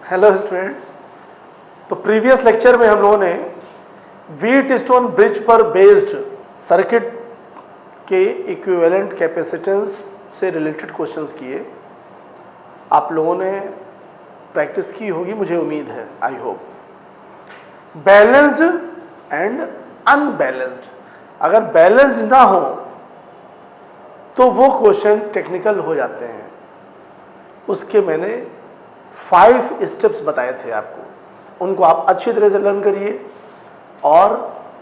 Hello students. तो previous lecture में हम लोगों ने व्हीट स्टोन ब्रिज पर बेस्ड सर्किट के इक्विवेलेंट कैपेसिटेंस से रिलेटेड क्वेश्चंस किए। आप लोगों ने प्रैक्टिस की होगी, मुझे उम्मीद है, I hope. Balanced and unbalanced, अगर बैलेंस्ड ना हो तो वो क्वेश्चन टेक्निकल हो जाते हैं। उसके मैंने 5 स्टेप्स बताए थे आपको, उनको आप अच्छी तरह से लर्न करिए और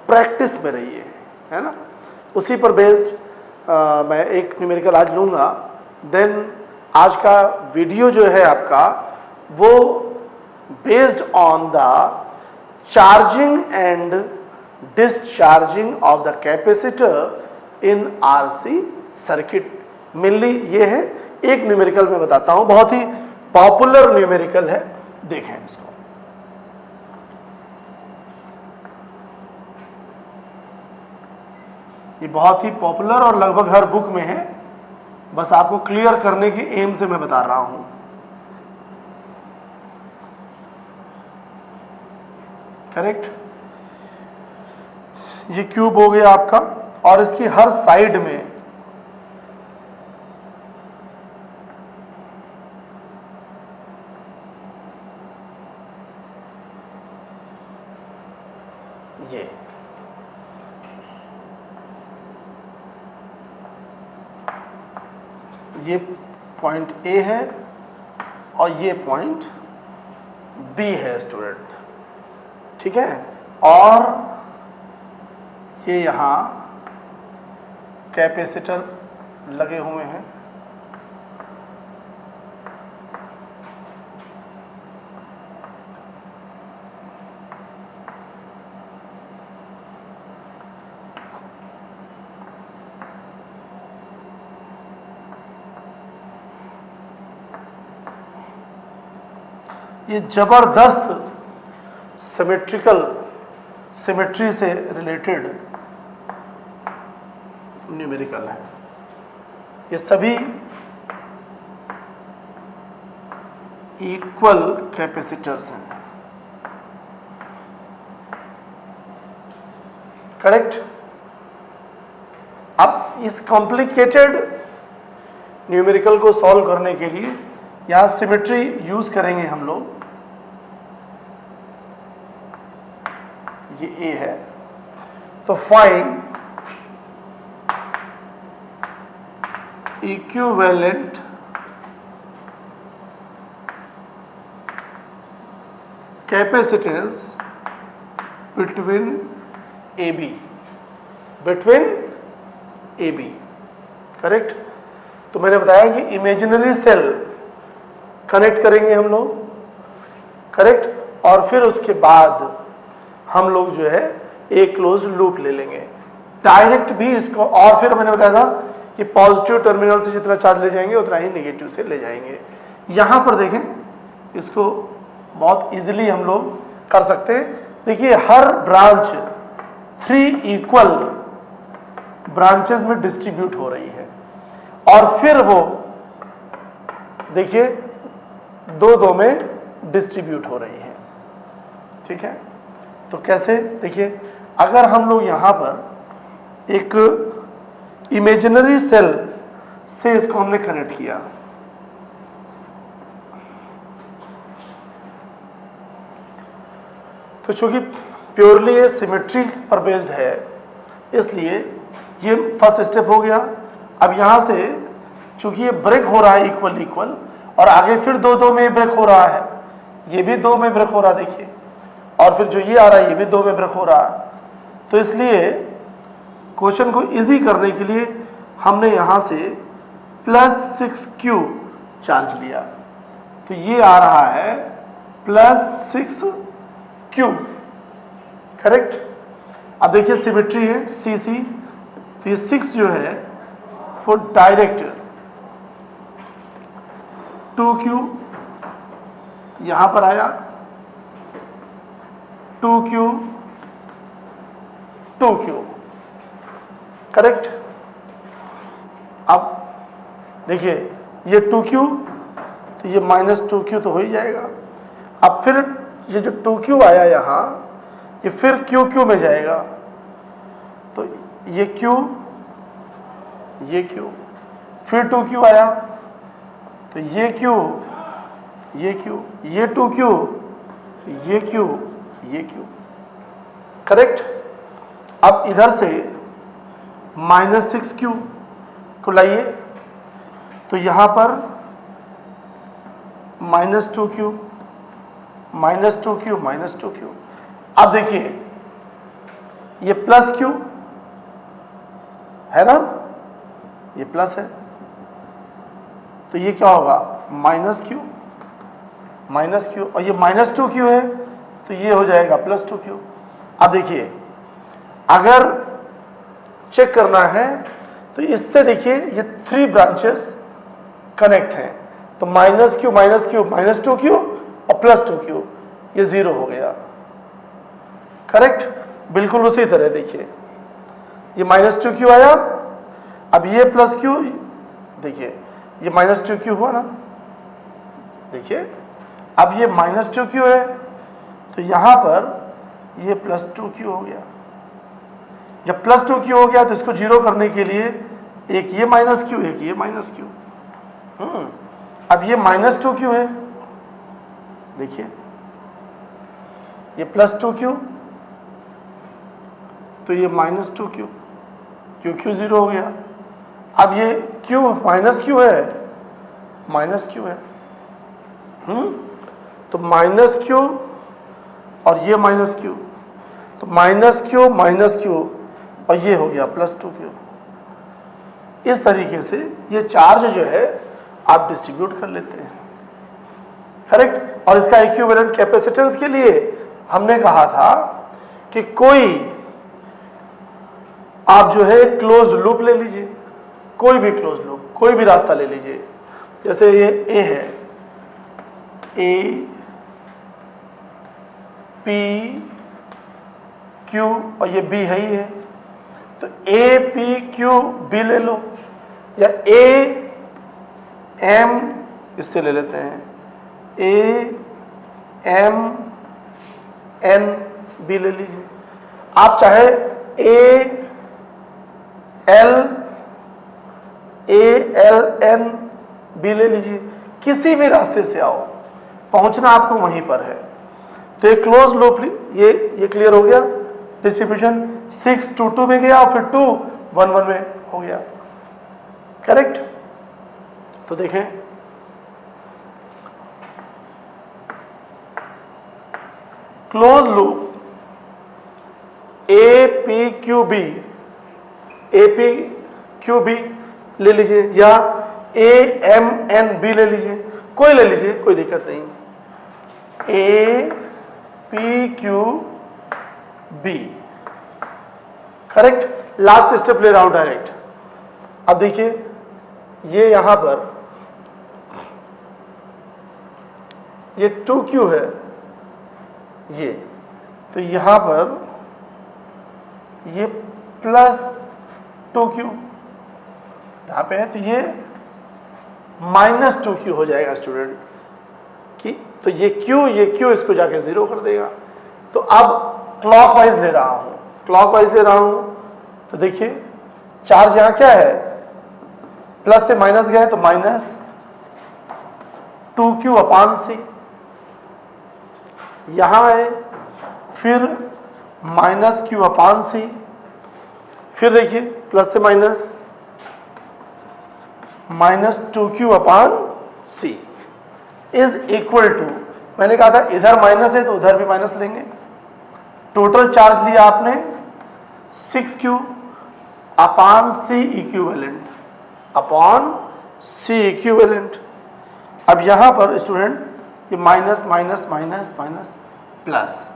प्रैक्टिस में रहिए, है ना। उसी पर बेस्ड मैं एक न्यूमेरिकल आज लूँगा। देन आज का वीडियो जो है आपका वो based on the charging and discharging of the capacitor in RC circuit. Mainly ये है, एक न्यूमेरिकल मैं बताता हूँ, बहुत ही पॉपुलर न्यूमेरिकल है, देखें इसको। ये बहुत ही पॉपुलर और लगभग हर बुक में है, बस आपको क्लियर करने की एम से मैं बता रहा हूं। करेक्ट। ये क्यूब हो गया आपका और इसकी हर साइड में ये पॉइंट ए है और ये पॉइंट बी है स्टूडेंट, ठीक है। और ये यहाँ कैपेसिटर लगे हुए हैं। ये जबरदस्त सिमेट्री से रिलेटेड न्यूमेरिकल है। ये सभी इक्वल कैपेसिटर्स हैं, करेक्ट। अब इस कॉम्प्लिकेटेड न्यूमेरिकल को सॉल्व करने के लिए यहां सिमेट्री यूज करेंगे हम लोग। ये ए है, तो find equivalent capacitance between A B, correct. तो मैंने बताया कि इमेजिनरी सेल कनेक्ट करेंगे हम लोग, करेक्ट, और फिर उसके बाद हम लोग जो है एक क्लोज लूप ले लेंगे डायरेक्ट भी इसको। और फिर मैंने बताया था कि पॉजिटिव टर्मिनल से जितना चार्ज ले जाएंगे उतना ही नेगेटिव से ले जाएंगे। यहां पर देखें, इसको बहुत इजीली हम लोग कर सकते हैं। देखिए, हर ब्रांच 3 इक्वल ब्रांचेस में डिस्ट्रीब्यूट हो रही है और फिर वो देखिए 2-2 में डिस्ट्रीब्यूट हो रही है, ठीक है। तो कैसे, देखिए, अगर हम लोग यहां पर एक इमेजिनरी सेल से इसको हमने कनेक्ट किया, तो चूंकि प्योरली ये सिमेट्री पर बेस्ड है, इसलिए ये फर्स्ट स्टेप हो गया। अब यहां से चूंकि ये ब्रेक हो रहा है इक्वल और आगे फिर 2-2 में ब्रेक हो रहा है, ये भी 2 में ब्रेक हो रहा है, देखिए, और फिर जो ये आ रहा है ये भी 2 में ब्रेक हो रहा है। तो इसलिए क्वेश्चन को इजी करने के लिए हमने यहां से +6Q चार्ज लिया, तो ये आ रहा है +6Q, करेक्ट। अब देखिए सिमेट्री है CC, तो ये 6 जो है वो डायरेक्ट 2Q यहां पर आया, 2Q, करेक्ट। अब देखिए ये 2Q, तो ये -2Q तो हो ही जाएगा। अब फिर ये जो 2q आया यहाँ, ये फिर q में जाएगा, तो ये q, फिर 2q आया, तो ये q, ये 2q, ये q, करेक्ट। अब इधर से -6q को लाइए, तो यहां पर -2q, -2q। अब देखिए ये +q है ना, ये प्लस है, तो ये क्या होगा -q, और ये -2q है, तो ये हो जाएगा +2q। अब देखिए अगर चेक करना है तो इससे देखिए ये 3 ब्रांचेस कनेक्ट हैं, तो -q, -2q और +2q, ये 0 हो गया, करेक्ट। बिल्कुल उसी तरह देखिए ये -2q आया, अब ये +q, देखिए ये -2q हुआ ना, देखिए अब ये -2q है, तो यहां पर ये +2q हो गया। जब +2q हो गया तो इसको 0 करने के लिए एक ये -q, एक ये -q, अब ये -2q है, देखिए ये +2q, तो ये -2q, q 0 हो गया। अब ये q -q है, तो -q और ये -q, तो -q और ये हो गया +2q। इस तरीके से ये चार्ज जो है आप डिस्ट्रीब्यूट कर लेते हैं, करेक्ट। और इसका इक्विवेलेंट कैपेसिटेंस के लिए हमने कहा था कि कोई आप जो है क्लोज्ड लूप ले लीजिए, कोई भी क्लोज्ड लूप, कोई भी रास्ता ले लीजिए, जैसे ये A है, A P Q और ये B है ही है, तो A P Q B ले लो, या A M इससे ले लेते हैं, A M N B ले लीजिए। आप चाहे A L N B ले लीजिए, किसी भी रास्ते से आओ, पहुंचना आपको वहीं पर है। तो ये क्लोज लूप, ये क्लियर हो गया। डिस्ट्रीब्यूशन 6 2 2 में गया, फिर 2 1 1 में हो गया, करेक्ट। तो देखें क्लोज लूप APQB ले लीजिए, या AMNB ले लीजिए, कोई ले लीजिए, कोई दिक्कत नहीं। APQB, correct. लास्ट स्टेप ले रहा हूं डायरेक्ट। अब देखिए ये यहां पर ये 2Q है, ये तो यहां पर ये +2Q यहां पे है, तो ये -2Q हो जाएगा स्टूडेंट की, तो ये Q इसको जाके 0 कर देगा। तो अब क्लॉकवाइज ले रहा हूं, तो देखिए चार्ज यहां क्या है, प्लस से माइनस गया है, तो -2Q/C यहां है, फिर -Q/C, फिर देखिए प्लस से minus -2Q/C is equal to, मैंने कहा था इधर माइनस है तो उधर भी माइनस लेंगे। टोटल चार्ज लिया आपने 6Q/C इक्विवेलेंट। अब यहां पर स्टूडेंट ये minus minus minus minus plus,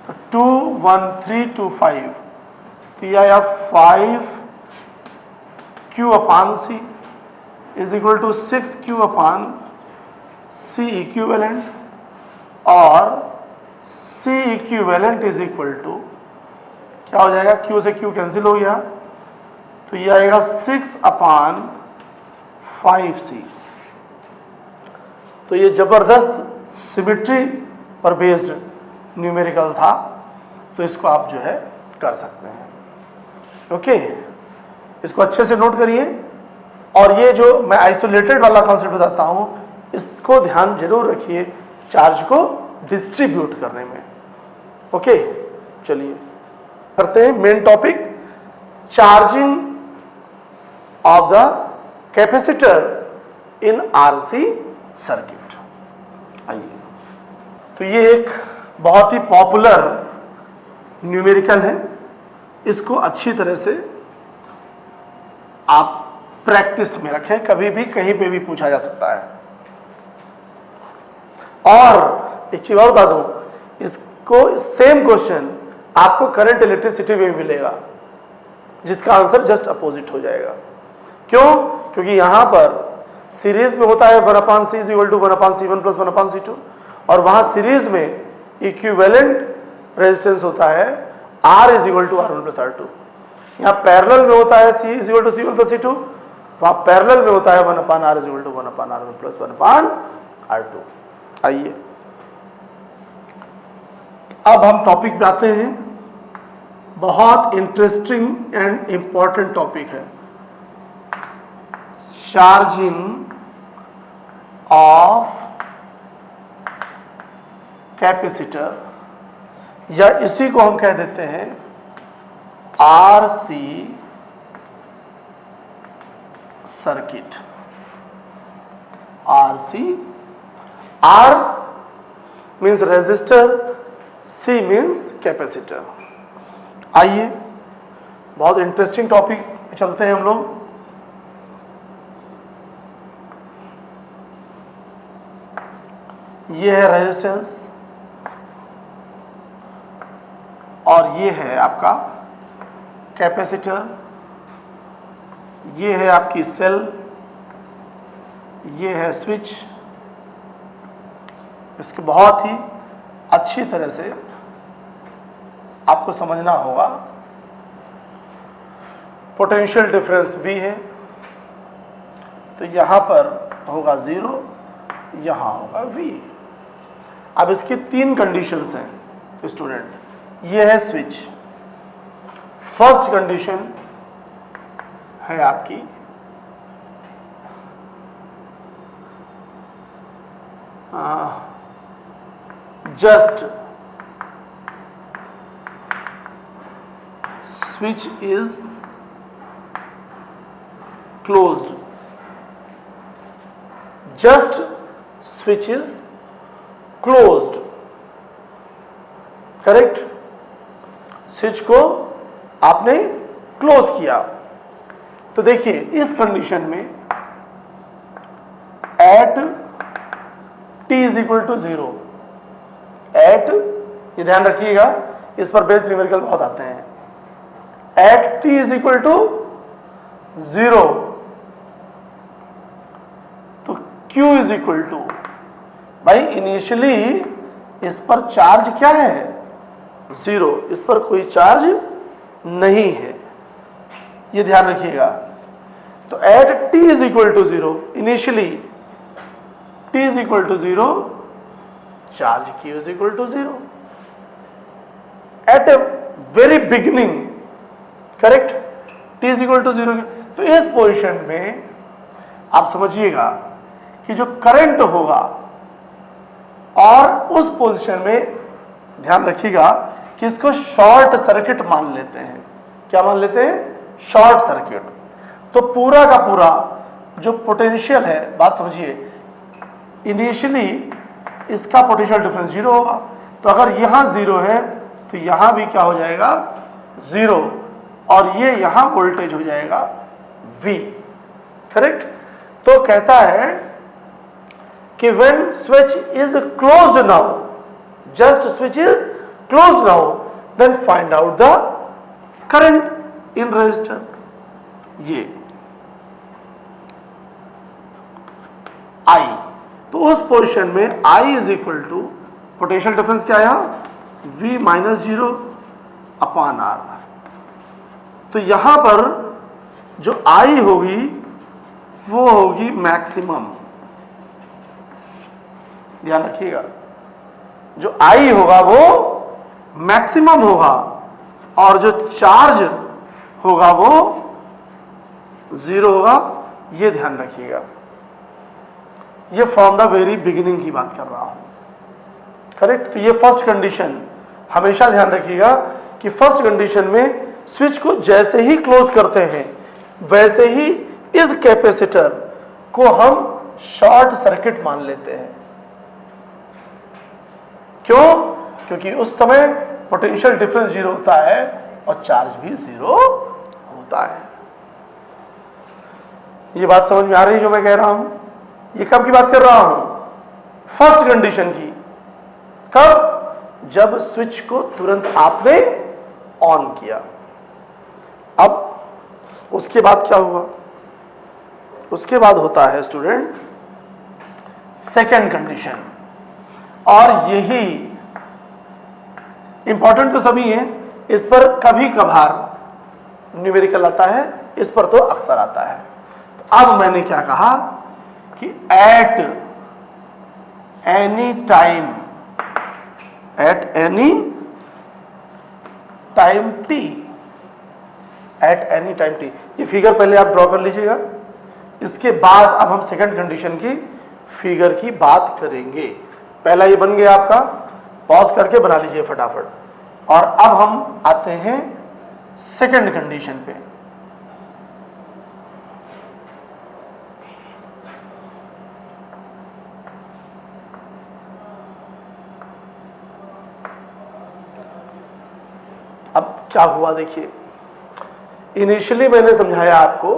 तो 2 1 3 2 5, तो यह आया 5Q/C is equal to 6Q/C equivalent, और C equivalent is equal to क्या हो जाएगा, Q से Q कैंसिल हो गया, तो ये आएगा 6/5C। तो ये जबरदस्त सिमेट्री पर बेस्ड न्यूमेरिकल था, तो इसको आप जो है कर सकते हैं। ओके, इसको अच्छे से नोट करिए। और ये जो मैं आइसोलेटेड वाला कॉन्सेप्ट बताता हूं, इसको ध्यान जरूर रखिए चार्ज को डिस्ट्रीब्यूट करने में। ओके, चलिए करते हैं main topic, charging of the capacitor in RC circuit. आइए, तो ये एक बहुत ही पॉपुलर न्यूमेरिकल है, इसको अच्छी तरह से आप प्रैक्टिस में रखें, कभी भी कहीं पे भी पूछा जा सकता है। और एक चीज और बता दूं, इसको सेम क्वेश्चन आपको करंट इलेक्ट्रिसिटी में मिलेगा, जिसका आंसर जस्ट अपोजिट हो जाएगा। क्यों? क्योंकि यहां पर सीरीज में होता है 1/c = 1/c1 + 1/c2, और वहां सीरीज में इक्विवेलेंट रेजिस्टेंस होता है R = R1 + R2। यहाँ पैरेलल में होता है C = C1 + C2, वहां पैरेलल में होता है 1/R = 1/R1 + 1/R2। आइए अब हम टॉपिक पे आते हैं, बहुत इंटरेस्टिंग एंड इंपॉर्टेंट टॉपिक है, चार्जिंग ऑफ कैपेसिटर, या इसी को हम कह देते हैं RC circuit. RC, R means resistor, C means capacitor. आइए बहुत इंटरेस्टिंग टॉपिक चलते हैं हम लोग। ये है रेजिस्टेंस और ये है आपका कैपेसिटर, ये है आपकी सेल, ये है स्विच। इसके बहुत ही अच्छी तरह से आपको समझना होगा। पोटेंशियल डिफरेंस V है, तो यहां पर होगा 0, यहां होगा V। अब इसकी 3 कंडीशंस हैं स्टूडेंट। ये है स्विच, फर्स्ट कंडीशन है आपकी just switch is closed, just switch is closed, correct. Switch को आपने क्लोज किया, तो देखिए इस कंडीशन में एट t = 0, एट, ये ध्यान रखिएगा, इस पर बेस्ड न्यूमेरिकल बहुत आते हैं। एट t = 0, तो Q = भाई इनिशियली इस पर चार्ज क्या है? 0, इस पर कोई चार्ज नहीं है, ये ध्यान रखिएगा। तो at t = 0, initially t = 0, charge Q = 0 at a very beginning, correct. t = 0, तो इस पोजीशन में आप समझिएगा कि जो करंट होगा, और उस पोजीशन में ध्यान रखिएगा कि इसको शॉर्ट सर्किट मान लेते हैं। क्या मान लेते हैं? Short circuit. तो पूरा का पूरा जो पोटेंशियल है, बात समझिए, इनिशियली इसका पोटेंशियल डिफरेंस 0 होगा, तो अगर यहां 0 है तो यहां भी क्या हो जाएगा? 0, और ये यहां वोल्टेज हो जाएगा V, करेक्ट। तो कहता है कि when switch is closed now, just switch is closed now, then find out the current in resistor। ये I, तो उस पोजीशन में I = पोटेंशियल डिफरेंस क्या आया? V - 0/R। तो यहां पर जो I होगी वो होगी मैक्सिमम, ध्यान रखिएगा, जो I होगा वो मैक्सिमम होगा और जो चार्ज होगा वो 0 होगा। ये ध्यान रखिएगा, ये फ्रॉम द वेरी बिगिनिंग की बात कर रहा हूं, करेक्ट। तो ये फर्स्ट कंडीशन हमेशा ध्यान रखिएगा कि फर्स्ट कंडीशन में स्विच को जैसे ही क्लोज करते हैं वैसे ही इस कैपेसिटर को हम शॉर्ट सर्किट मान लेते हैं। क्यों? क्योंकि उस समय पोटेंशियल डिफरेंस 0 होता है और चार्ज भी 0 होता है। ये बात समझ में आ रही है जो मैं कह रहा हूं? ये कब की बात कर रहा हूं? फर्स्ट कंडीशन की। कब? जब स्विच को तुरंत आपने ऑन किया। अब उसके बाद क्या हुआ? उसके बाद होता है स्टूडेंट सेकेंड कंडीशन, और यही इंपॉर्टेंट तो सभी है, इस पर कभी कभार न्यूमेरिकल आता है, इस पर तो अक्सर आता है। तो अब मैंने क्या कहा कि eight any time T, eight any time T, ये फिगर पहले आप ड्रॉ कर लीजिएगा। इसके बाद अब हम सेकंड कंडीशन की फिगर की बात करेंगे। पहला ये बन गया आपका, पॉज करके बना लीजिए फटाफट। और अब हम आते हैं सेकंड कंडीशन पे। अब क्या हुआ देखिए, इनिशियली मैंने समझाया आपको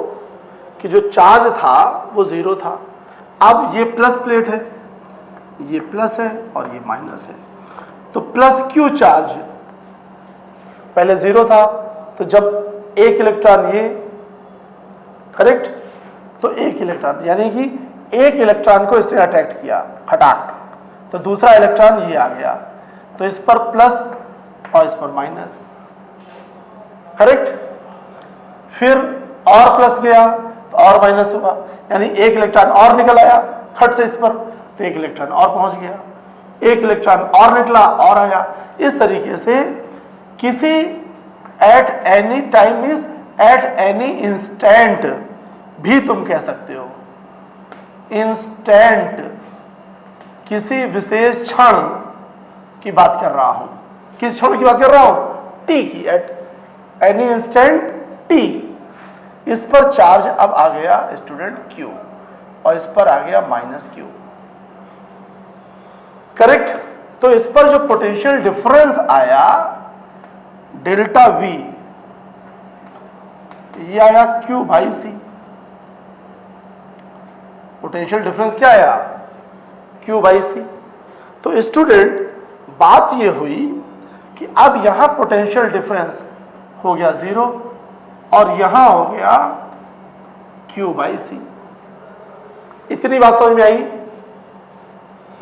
कि जो चार्ज था वो 0 था। अब ये प्लस प्लेट है, ये प्लस है और ये माइनस है, तो प्लस क्यू चार्ज पहले 0 था, तो जब एक इलेक्ट्रॉन ये, करेक्ट, तो एक इलेक्ट्रॉन यानी कि एक इलेक्ट्रॉन को इसने अट्रैक्ट किया खटाक, तो दूसरा इलेक्ट्रॉन ये आ गया, तो इस पर प्लस और इस पर माइनस, करेक्ट। फिर और प्लस गया तो और माइनस हुआ, यानी एक इलेक्ट्रॉन और निकल आया खट से इस पर, तो एक इलेक्ट्रॉन और पहुंच गया, एक इलेक्ट्रॉन और निकला और आया। इस तरीके से किसी eight any time means eight any instant भी तुम कह सकते हो। इंस्टेंट किसी विशेष क्षण की बात कर रहा हूं। किस क्षण की बात कर रहा हूं? टी की, एट एनी इंस्टेंट टी। इस पर चार्ज अब आ गया स्टूडेंट Q और इस पर आ गया माइनस Q, करेक्ट। तो इस पर जो पोटेंशियल डिफरेंस आया डेल्टा V, ये आया Q by C। Potential difference क्या आया? Q by C। तो स्टूडेंट बात ये हुई कि अब यहां पोटेंशियल डिफरेंस हो गया 0 और यहां हो गया Q बाई C। इतनी बात समझ में आई?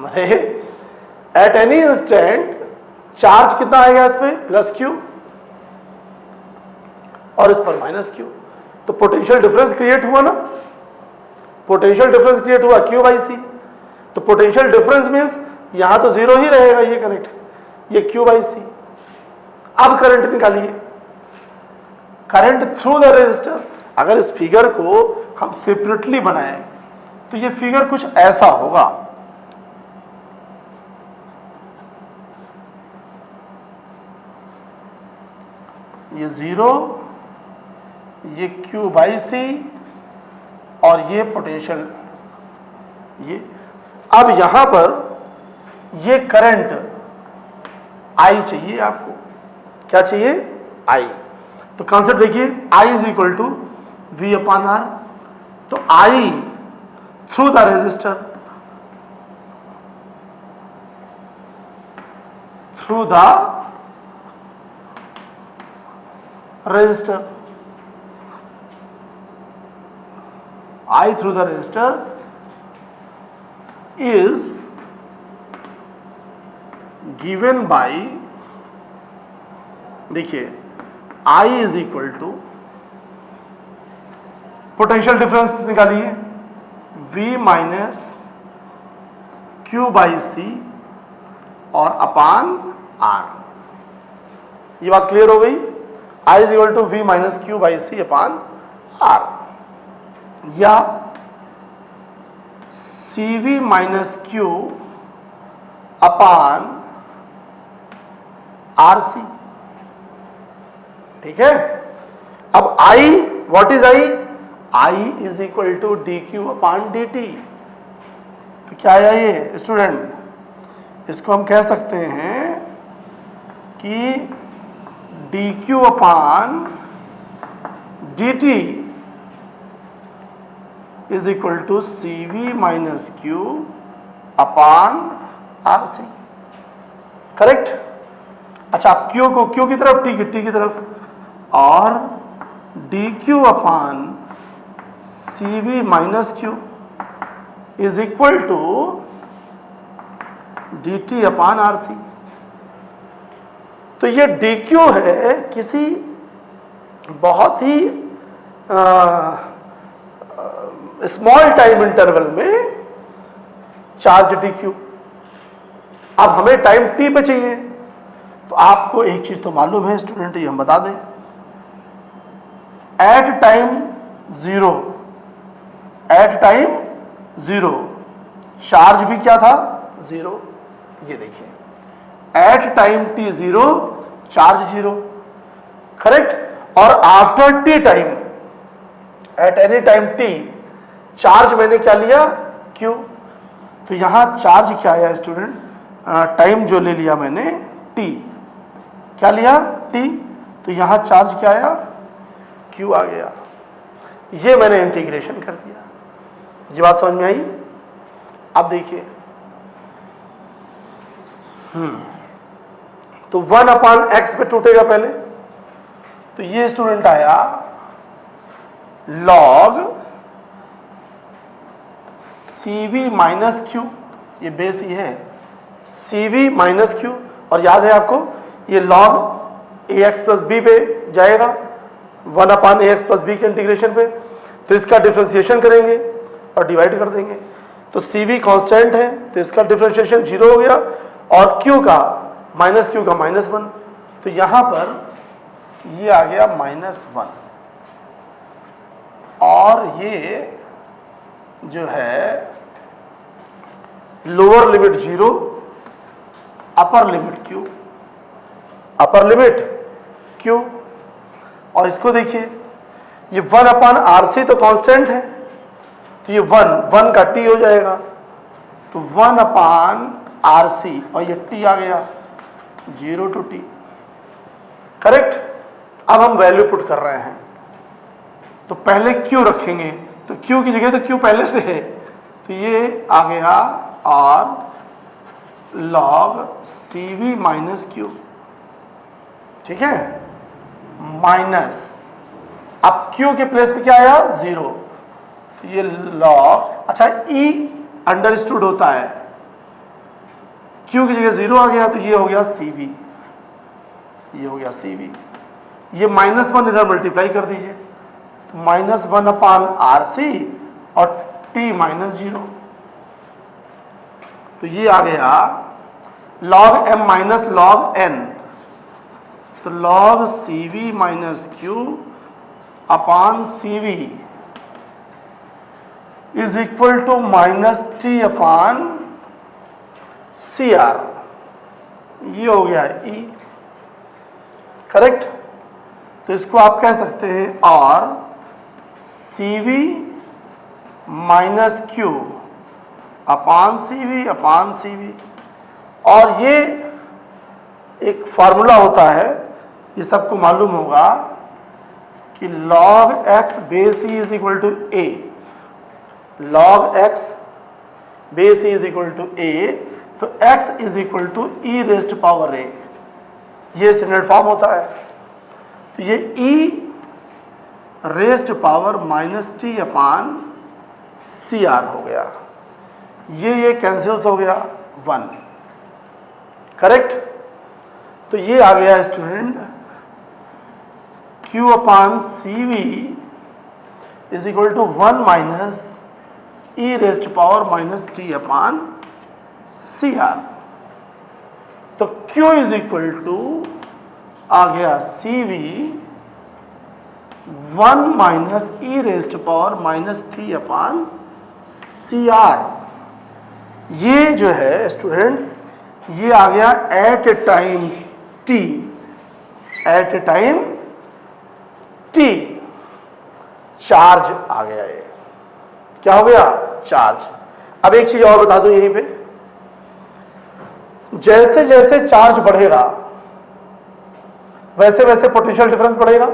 अरे एट एनी इंस्टेंट चार्ज कितना आएगा इस पे? प्लस Q और इस पर माइनस Q, तो पोटेंशियल डिफरेंस क्रिएट हुआ ना, पोटेंशियल डिफरेंस क्रिएट हुआ Q बाई C। तो पोटेंशियल डिफरेंस मींस यहां तो 0 ही रहेगा, ये कनेक्ट, ये Q बाई C। अब करंट निकालिए, करंट थ्रू द रेजिस्टर। अगर इस फिगर को हम सेपरेटली बनाएं तो ये फिगर कुछ ऐसा होगा। ये 0, ये Q बाई C और ये पोटेंशियल, ये। अब यहां पर ये करंट I चाहिए आपको, क्या चाहिए? I। तो कॉन्सेप्ट देखिए, I is equal to V upon R। तो I through the resistor, through the resistor, I through the resistor is given by, देखिए I is equal to, potential difference निकालिए, V minus Q by C और upon R. ये बात clear हो गई। I is equal to V minus Q by C upon R, या C V minus Q upon R C. ठीक है। अब I, what is I? I is equal to D Q upon D T. तो क्या आया ये student? इसको हम कह सकते हैं कि D Q upon D T is equal to C V minus Q upon R C. Correct. अच्छा, आप क्यू को क्यू की तरफ, टी की तरफ, और D Q upon C V minus Q is equal to D T upon R C. तो ये डी क्यू है किसी बहुत ही स्मॉल टाइम इंटरवल में चार्ज डी क्यू। अब हमें टाइम टी पे चाहिए, तो आपको एक चीज तो मालूम है स्टूडेंट, ये हम बता दें, at time zero, at time zero charge भी क्या था? जीरो। ये देखिए, at time T zero charge zero. Correct. और after T time, at any time T, charge मैंने क्या लिया? क्यू। तो यहां चार्ज क्या आया स्टूडेंट? टाइम जो ले लिया मैंने टी, क्या लिया? टी। तो यहां चार्ज क्या आया? क्यू आ गया। ये मैंने इंटीग्रेशन कर दिया। ये बात समझ में आई? अब देखिए, तो 1 अपान एक्स पे टूटेगा पहले। तो ये स्टूडेंट आया लॉग CV माइनस क्यू, ये बेस ही है, CV माइनस क्यू। और याद है आपको, ये लॉग AX प्लस बी पे जाएगा 1 अपान AX प्लस बी के इंटीग्रेशन पे। तो इसका डिफरेंशिएशन करेंगे और डिवाइड कर देंगे। तो CV कांस्टेंट है, तो इसका डिफरेंशिएशन 0 हो गया, और Q का माइनस क्यू का -1। तो यहां पर ये आ गया -1, और ये जो है lower limit 0, upper limit Q, upper limit Q। और इसको देखिए, ये 1 अपान आर सी तो कांस्टेंट है, तो ये 1 का T हो जाएगा, तो 1 अपान आर सी, और ये T आ गया 0 टू T। करेक्ट। अब हम वैल्यू पुट कर रहे हैं, तो पहले Q रखेंगे, तो Q की जगह तो Q पहले से है, तो ये आ गया और लॉग CV माइनस क्यू। ठीक है, माइनस, अब Q के प्लेस पे क्या आया? 0। तो ये लॉग, अच्छा E अंडरस्टूड होता है, Q की जगह 0 आ गया, तो ये हो गया CV, ये हो गया CV। ये -1 इधर मल्टीप्लाई कर दीजिए, तो -1 अपान आर सी और T -0। तो ये आ गया log m minus log n, तो log CV minus Q upon CV is equal to -T upon CR। ये हो गया E। करेक्ट। तो इसको आप कह सकते हैं और CV minus Q upon CV। और ये एक फार्मूला होता है, ये सबको मालूम होगा कि log x base E is equal to A, log x base E is equal to A, तो x is equal to E rest power A, ये स्टैंडर्ड फॉर्म होता है। तो ये E rest power -T upon CR हो गया, ये cancels हो गया 1। करेक्ट। तो ये आ गया student Q upon CV is equal to 1 minus E rest power -T upon CR। तो Q इज इक्वल टू आ गया CV 1 minus E rest power minus T upon CR। ये जो है स्टूडेंट, ये आ गया at a time T, at a time T charge आ गया। ये क्या हो गया? चार्ज। अब एक चीज और बता दूं यहीं पे, जैसे जैसे चार्ज बढ़ेगा वैसे वैसे पोटेंशियल डिफरेंस बढ़ेगा,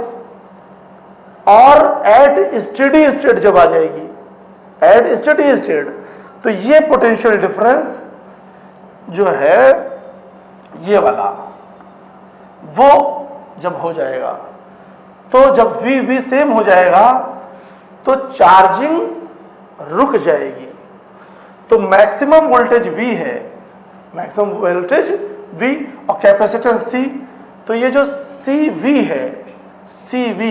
और एट स्टेडी स्टेट जब आ जाएगी, एट स्टेडी स्टेट, तो ये पोटेंशियल डिफरेंस जो है ये वाला वो जब हो जाएगा, तो जब V सेम हो जाएगा तो चार्जिंग रुक जाएगी। तो मैक्सिमम वोल्टेज V है, मैक्सिमम वोल्टेज V और कैपेसिटेंस C, तो ये जो CV है, CV,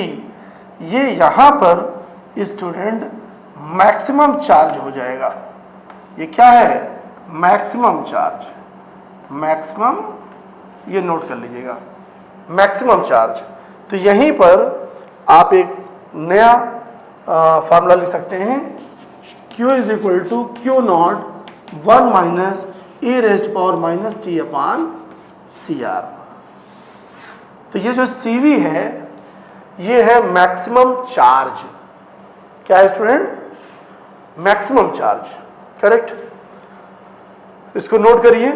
ये यहां पर स्टूडेंट मैक्सिमम चार्ज हो जाएगा। ये क्या है? मैक्सिमम चार्ज, मैक्सिमम, ये नोट कर लीजिएगा, मैक्सिमम चार्ज। तो यहीं पर आप एक नया फार्मूला लिख सकते हैं, Q is equal to Q not 1 minus E rest power minus T upon CR। तो ये जो CV है ये है मैक्सिमम चार्ज। क्या है स्टूडेंट? Maximum charge, correct. इसको नोट करिए,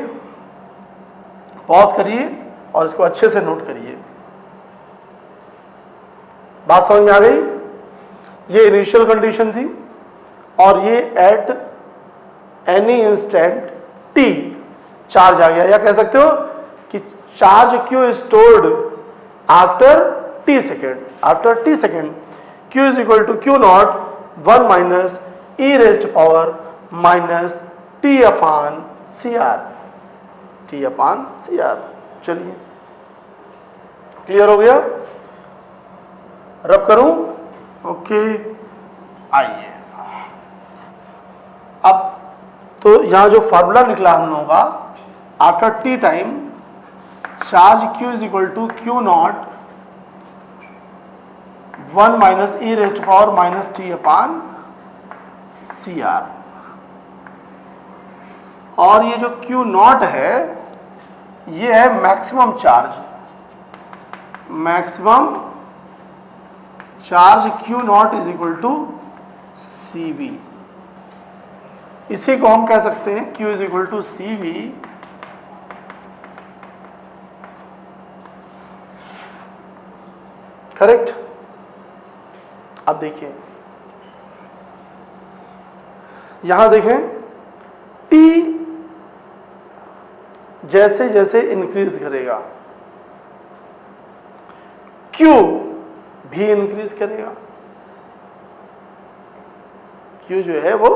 पॉज करिए और इसको अच्छे से नोट करिए। बात समझ में आ गई? ये इनिशियल कंडीशन थी और ये at any instant T charge आ गया, या कह सकते हो कि charge Q is stored after T second, after T second Q is equal to Q not 1 minus E rest power minus T upon CR, T upon CR। चलिए, clear हो गया? रब करूं? ओके, आइए अब तो यहां जो फार्मूला निकला हम लोगों का, after T time charge Q is equal to Q not 1 minus E rest power minus T upon CR, और ये जो Q नॉट है ये है maximum charge, maximum charge Q naught is equal to CV। इसी को हम कह सकते हैं Q is equal to CV correct. अब देखिए, यहां देखें, T जैसे जैसे इंक्रीज करेगा Q भी इंक्रीज करेगा, Q जो है वो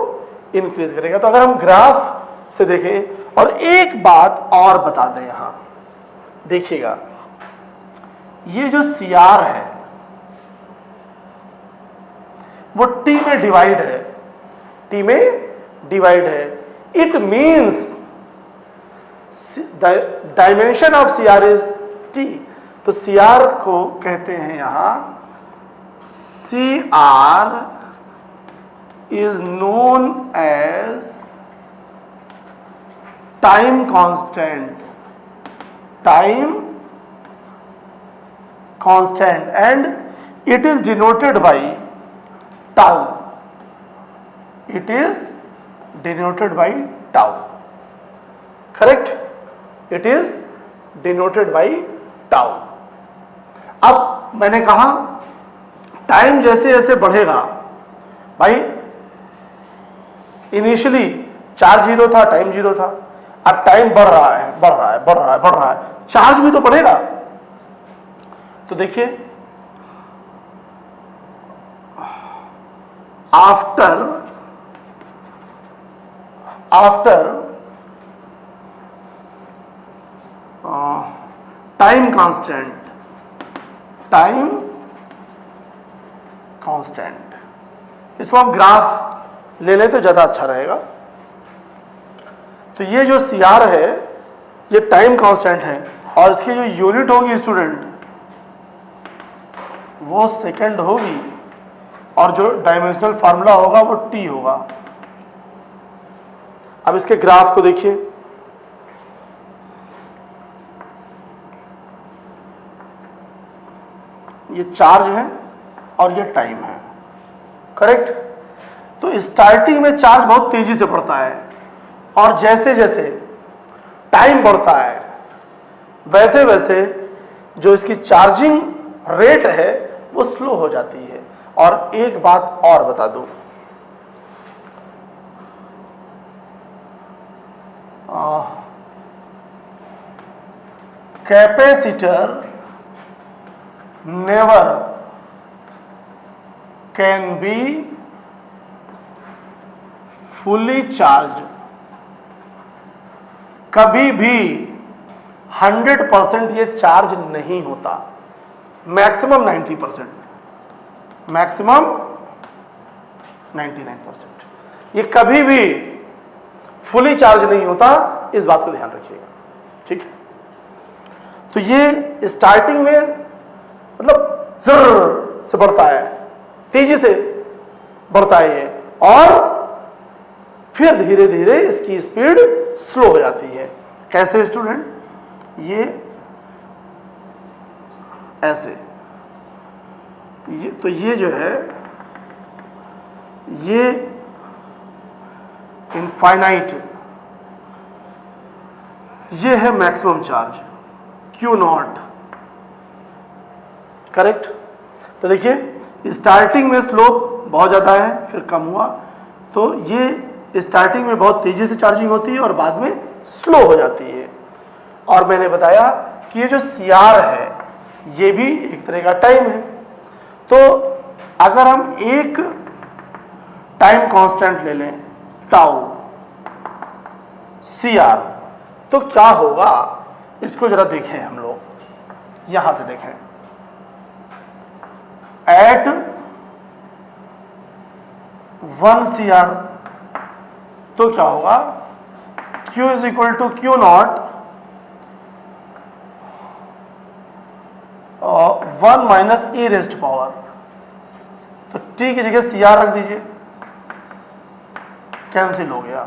इंक्रीज करेगा। तो अगर हम ग्राफ से देखें, और एक बात और बता दें, यहां देखिएगा, ये जो CR है वो T में डिवाइड है, T में डिवाइड है। It means the dimension of CR is T। तो CR को कहते हैं यहां, CR is known as time constant, time constant, and it is denoted by tau, it is denoted by tau, correct, it is denoted by tau। अब मैंने कहा time जैसे जैसे बढ़ेगा, भाई इनिशियली चार्ज 0 था, टाइम 0 था, अब टाइम बढ़ रहा है, बढ़ रहा है, बढ़ रहा है, बढ़ रहा है, चार्ज भी तो बढ़ेगा। तो देखिए, आफ्टर टाइम कांस्टेंट, इसको हम ग्राफ ले लें तो ज्यादा अच्छा रहेगा। तो ये जो CR है ये टाइम कांस्टेंट है और इसकी जो यूनिट होगी स्टूडेंट वो सेकंड होगी और जो डायमेंशनल फार्मूला होगा वो टी होगा। अब इसके ग्राफ को देखिए, ये चार्ज है और ये टाइम है, करेक्ट। तो स्टार्टिंग में चार्ज बहुत तेजी से बढ़ता है और जैसे जैसे टाइम बढ़ता है वैसे वैसे जो इसकी चार्जिंग रेट है वो स्लो हो जाती है। और एक बात और बता दूं, capacitor never can be fully charged. कभी भी 100% ये चार्ज नहीं होता, मैक्सिमम 90%, मैक्सिमम 99%। ये कभी भी फुली चार्ज नहीं होता, इस बात को ध्यान रखिएगा, ठीक है। तो ये स्टार्टिंग में मतलब जर्र से बढ़ता है, तेजी से बढ़ता है ये, और फिर धीरे धीरे इसकी स्पीड स्लो हो जाती है। कैसे स्टूडेंट? ये ऐसे, ये तो ये जो है ये इनफाइनाइट, ये है maximum charge Q naught, correct. तो देखिए स्टार्टिंग में स्लोप बहुत ज़्यादा है, फिर कम हुआ, तो ये स्टार्टिंग में बहुत तेजी से चार्जिंग होती है और बाद में स्लो हो जाती है। और मैंने बताया कि ये जो CR है ये भी एक तरह का टाइम है। तो अगर हम एक टाइम कांस्टेंट ले लें टाउ CR, तो क्या होगा इसको जरा देखें हम लोग, यहां से देखें। एट 1 CR तो क्या होगा, Q is equal to Q not 1 minus e rest power. तो t की जगह CR रख दीजिए, कैंसिल हो गया।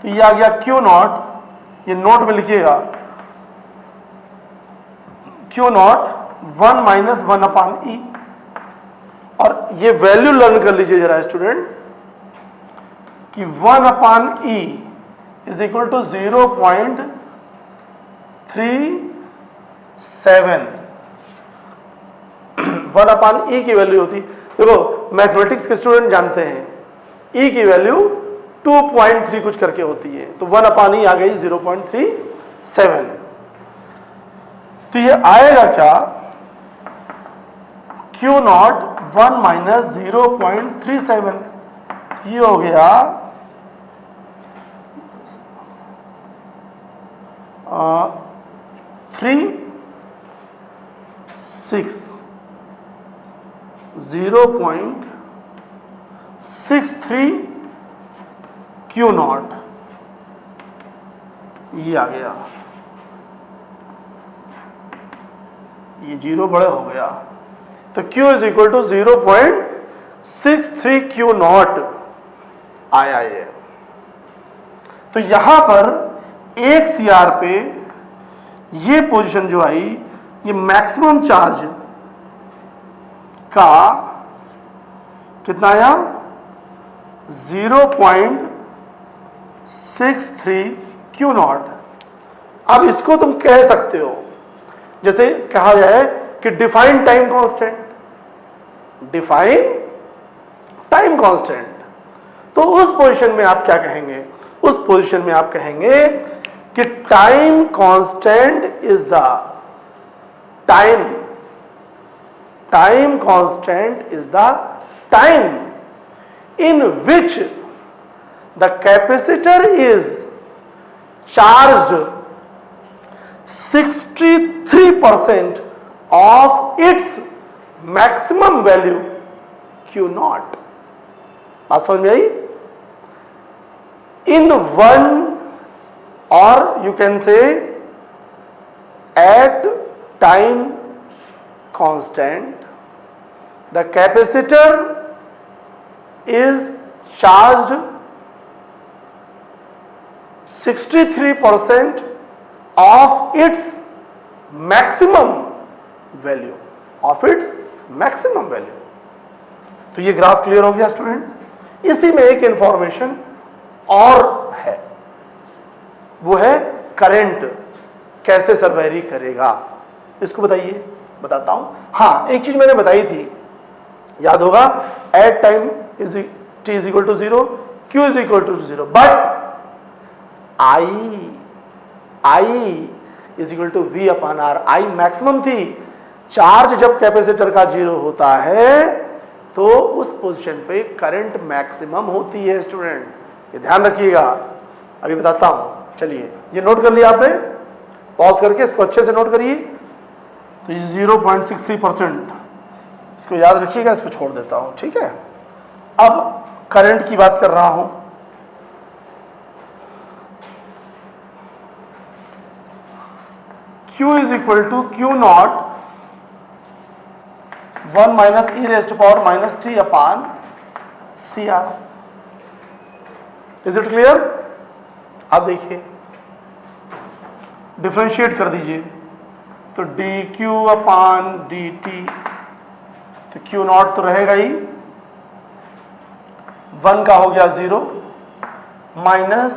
तो ये आ गया Q नॉट, ये नोट में लिखिएगा, Q नॉट 1 माइनस 1 अपान ई। और ये वैल्यू लर्न कर लीजिए जरा स्टूडेंट कि 1 अपान ई इज इक्वल टू 0.37। 1 अपान ई की वैल्यू होती, देखो मैथमेटिक्स के स्टूडेंट जानते हैं ई की वैल्यू 2.3 कुछ करके होती है, तो 1 अपान ई आ गई 0.37। तो ये आएगा क्या, Q नॉट 1 माइनस 0.37, ये हो गया 0.63 Q नॉट, ये आ गया, ये जीरो बड़े हो गया, तो Q is equal to 0.63 Q naught आया ये। तो यहां पर एक CR पे ये पोजीशन जो आई, ये मैक्सिमम चार्ज का कितना आया, 0.63 Q नॉट। अब इसको तुम कह सकते हो, जैसे कहा जाए कि define time constant, define time constant. तो उस पोजीशन में आप क्या कहेंगे, उस पोजीशन में आप कहेंगे कि time constant is the time constant is the time in which the capacitor is charged 63% of its maximum value Q naught। बात समझ में आई? In 1 or you can say at time constant the capacitor is charged 63% of its maximum value, of its maximum value। तो ये graph clear हो गया student. इसी में एक इंफॉर्मेशन और है, वो है करंट कैसे सर वेरी करेगा, इसको बताइए। बताता हूं। हाँ, एक चीज मैंने बताई थी, याद होगा, at time is T is equal to 0, Q is equal to 0, but I is equal to V upon R. I maximum थी। चार्ज जब कैपेसिटर का 0 होता है तो उस पोजीशन पे करंट मैक्सिमम होती है स्टूडेंट, ये ध्यान रखिएगा। अभी बताता हूं, चलिए ये नोट कर लिया आपने, पॉज करके इसको अच्छे से नोट करिए। तो ये 0.63%, इसको याद रखिएगा, इसको छोड़ देता हूं, ठीक है। अब करंट की बात कर रहा हूं। Q is equal to Q naught 1 minus e raised to power minus t upon CR। Is it clear? अब देखिए, डिफरेंशिएट कर दीजिए, तो dq अपॉन dt, तो Q नॉट तो रहेगा ही, 1 का हो गया 0, माइनस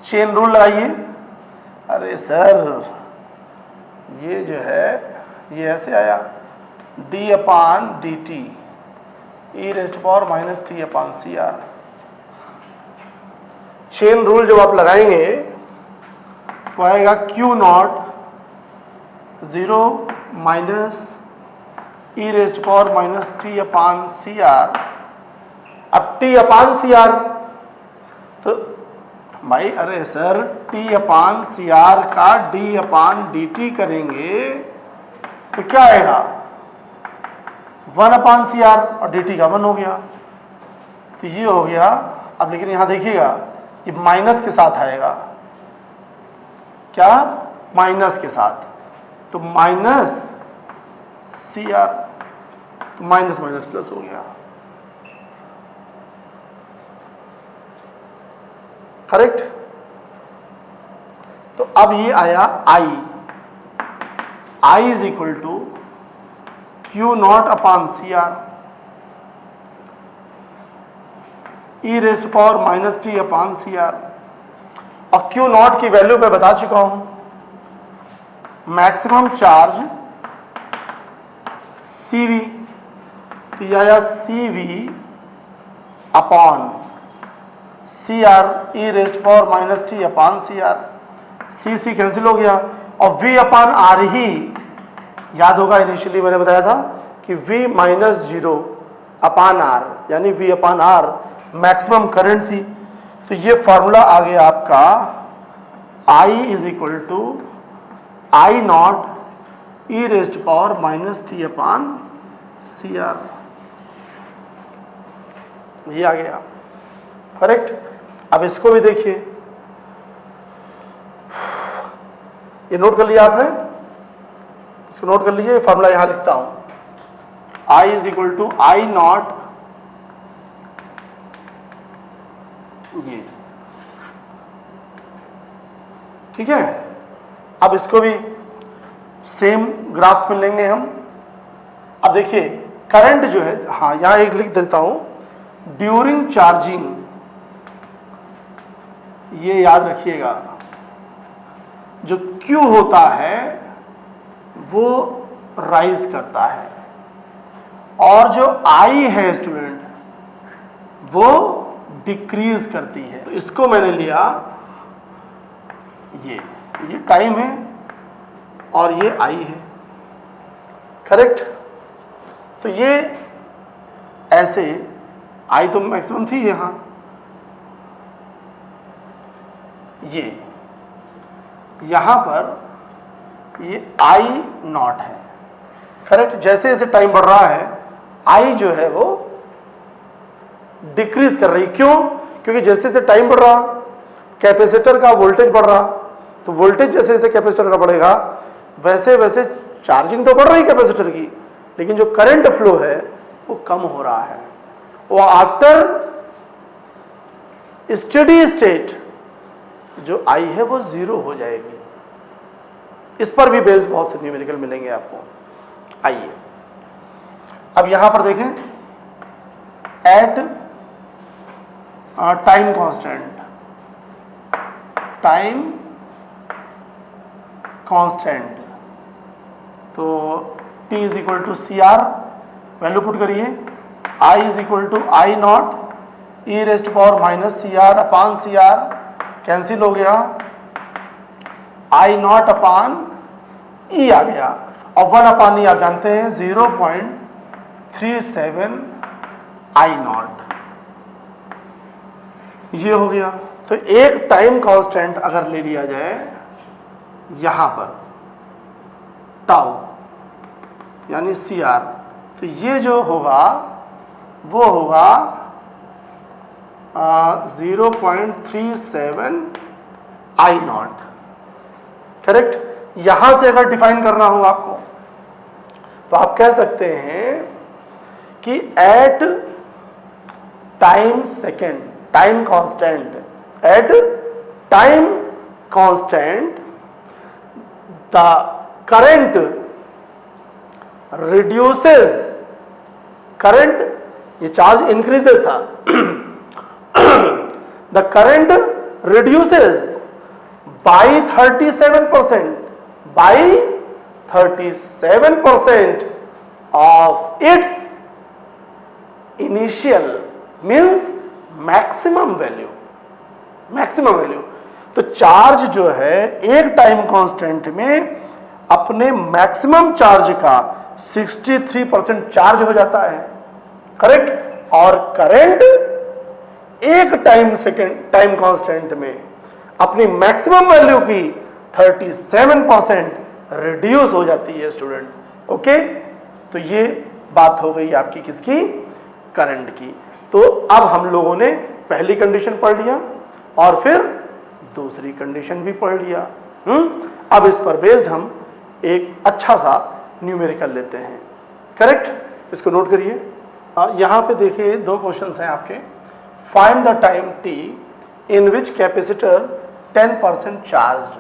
चेन रूल लगाइए। अरे सर ये जो है ये ऐसे आया, d upon D T E rest power minus T upon C R. Chain rule जब आप लगाएंगे तो आएगा Q naught 0 minus E rest power minus T upon C R. अब t अपॉन सी आर, तो भाई अरे sir t upon C R का d अपॉन डी टी करेंगे तो क्या आएगा, 1 अपॉन सी आर, और डी टी का 1 हो गया, तो ये हो गया। अब लेकिन यहां देखिएगा ये माइनस के साथ आएगा, क्या, माइनस के साथ, तो माइनस सी आर, तो माइनस माइनस प्लस हो गया, करेक्ट। तो अब ये आया I is equal to Q not upon C R E rest power minus T upon C R. और Q नॉट की वैल्यू मैं बता चुका हूं, मैक्सिमम चार्ज CV, तो यह आया CV upon C R E rest power minus T upon C R. C cancel हो गया, और V अपॉन आर ही याद होगा, इनिशियली मैंने बताया था कि V माइनस 0 अपॉन आर, यानी V upon R maximum current थी। तो ये फॉर्मूला आ गया आपका I is equal to I not E rest power minus T upon C R, ये आ गया, करेक्ट। अब इसको भी देखिए, ये नोट कर लिया आपने, इसको नोट कर लीजिए, फॉर्मूला यहां लिखता हूं, I is equal to I naught, ये ठीक है। अब इसको भी सेम ग्राफ में लेंगे हम। अब देखिए करंट जो है, हाँ यहां एक लिख देता हूं, ड्यूरिंग चार्जिंग, ये याद रखिएगा, जो Q होता है वो राइज करता है, और जो I है स्टूडेंट वो डिक्रीज करती है। तो इसको मैंने लिया, ये टाइम है और ये I है, करेक्ट। तो ये ऐसे I तो मैक्सिमम थी यहां, ये यहां पर ये I नॉट है, करेक्ट। जैसे जैसे टाइम बढ़ रहा है I जो है वो डिक्रीज कर रही, क्यों, क्योंकि जैसे जैसे टाइम बढ़ रहा कैपेसिटर का वोल्टेज बढ़ रहा, तो वोल्टेज जैसे जैसे कैपेसिटर का बढ़ेगा वैसे वैसे चार्जिंग तो बढ़ रही कैपेसिटर की, लेकिन जो करंट फ्लो है वो कम हो रहा है। और आफ्टर स्टेडी स्टेट जो आई है वो 0 हो जाएगी। इस पर भी बेस्ड बहुत से न्यूमेरिकल मिलेंगे आपको। आइए अब यहां पर देखें, at time constant, time constant, तो t is equal to C R, value put करिए, i is equal to I not E rest power minus C R upon C R, cancel हो गया, आई नॉट अपान ई आ गया, और 1 अपान ई आप जानते हैं 0.37 आई नॉट, ये हो गया। तो एक टाइम कांस्टेंट अगर ले लिया जाए यहां पर टाउ यानी सी आर, तो ये जो होगा वो होगा 0.37 आई नॉट, करेक्ट। यहां से अगर डिफाइन करना हो आपको तो आप कह सकते हैं कि at time second, time constant, at time constant the current reduces, current, ये चार्ज इंक्रीजेस था, the current reduces by 37%, by 37% of its initial means maximum value, maximum value. तो चार्ज जो है एक टाइम कांस्टेंट में अपने मैक्सिमम चार्ज का 63% charge हो जाता है, करेक्ट। और करंट एक टाइम कांस्टेंट में अपनी मैक्सिमम वैल्यू की 37% रिड्यूस हो जाती है स्टूडेंट, ओके। तो ये बात हो गई आपकी किसकी, करंट की। तो अब हम लोगों ने पहली कंडीशन पढ़ लिया और फिर दूसरी कंडीशन भी पढ़ लिया। अब इस पर बेस्ड हम एक अच्छा सा न्यूमेरिकल लेते हैं, करेक्ट। इसको नोट करिए। यहां पे देखिए दो क्वेश्चंस हैं आपके। Find the time t in which capacitor 10% charged,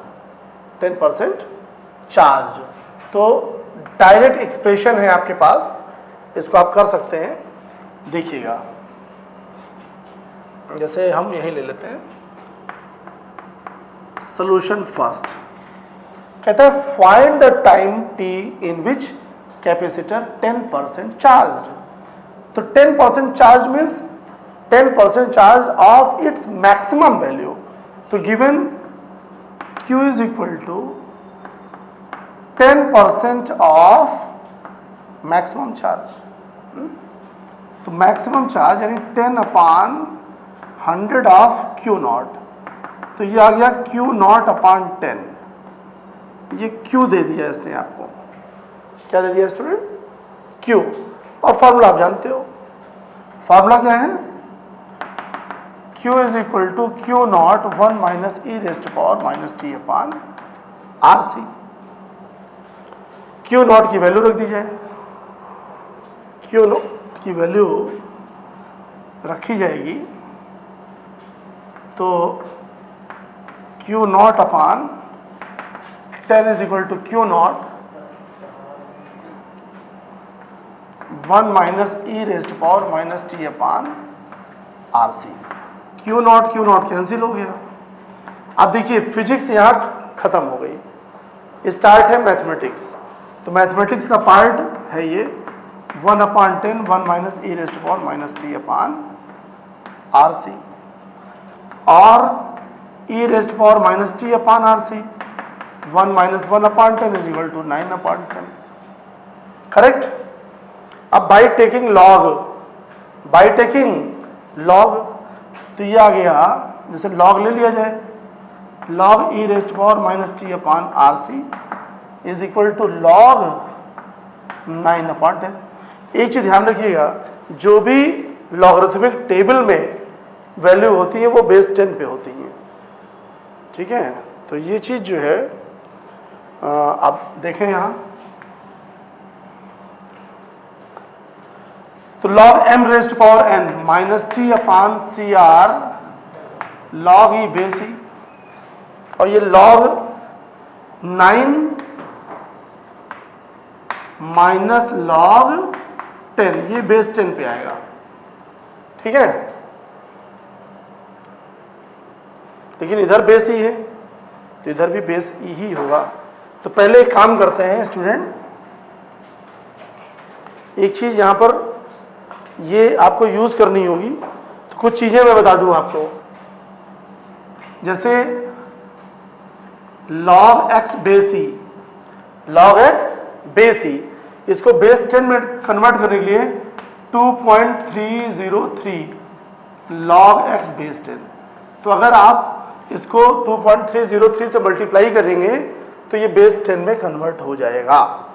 10% charged. तो डायरेक्ट एक्सप्रेशन है आपके पास, इसको आप कर सकते हैं। देखिएगा, जैसे हम यही ले लेते हैं सॉल्यूशन फर्स्ट। कहता है find the time t in which capacitor 10% charged. तो 10% charge means 10% charge of its maximum value. तो given q is equal to 10% of maximum charge. तो मैक्सिमम चार्ज यानी 10/100 ऑफ q नॉट। तो ये आ गया q नॉट अपान 10। ये q दे दिया इसने आपको, क्या दे दिया स्टूडेंट, q। और फॉर्मूला आप जानते हो, फॉर्मूला क्या है, q is equal to q not 1 minus E rest power minus T upon R C. q naught की वैल्यू रख दी जाए, q नॉट की वैल्यू रखी जाएगी, तो q naught upon 10 is equal to q not 1 minus E rest power minus T upon R C. Q naught cancel हो गया। अब देखिए फिजिक्स यहाँ खत्म हो गई, स्टार्ट है मैथमेटिक्स। तो मैथमेटिक्स का पार्ट है ये 1/10 1 minus E rest power minus T upon R C, और E rest power minus T upon R C 1 minus 1/10 is equal to 9/10, correct. अब बाई टेकिंग लॉग, तो ये आ गया, जैसे लॉग ले लिया जाए, log E rest power minus T upon R C is equal to log 9/10। एक चीज ध्यान रखिएगा, जो भी लॉगरिथमिक टेबल में वैल्यू होती है वो बेस 10 पे होती है, ठीक है, तो ये चीज़ जो है आप देखें यहाँ, तो log m raise to power n minus T upon C R log e base E, और ये log 9 माइनस log 10, ये बेस 10 पे आएगा। ठीक है, लेकिन इधर बेस ई है तो इधर भी बेस ई ही होगा। तो पहले एक काम करते हैं स्टूडेंट, एक चीज यहां पर ये आपको यूज करनी होगी, तो कुछ चीजें मैं बता दूं आपको, जैसे log x बेस ई, log x बेस ई, इसको बेस 10 में कन्वर्ट करने के लिए 2.303 log x बेस 10, तो अगर आप इसको 2.303 से मल्टीप्लाई करेंगे तो ये बेस 10 में कन्वर्ट हो जाएगा।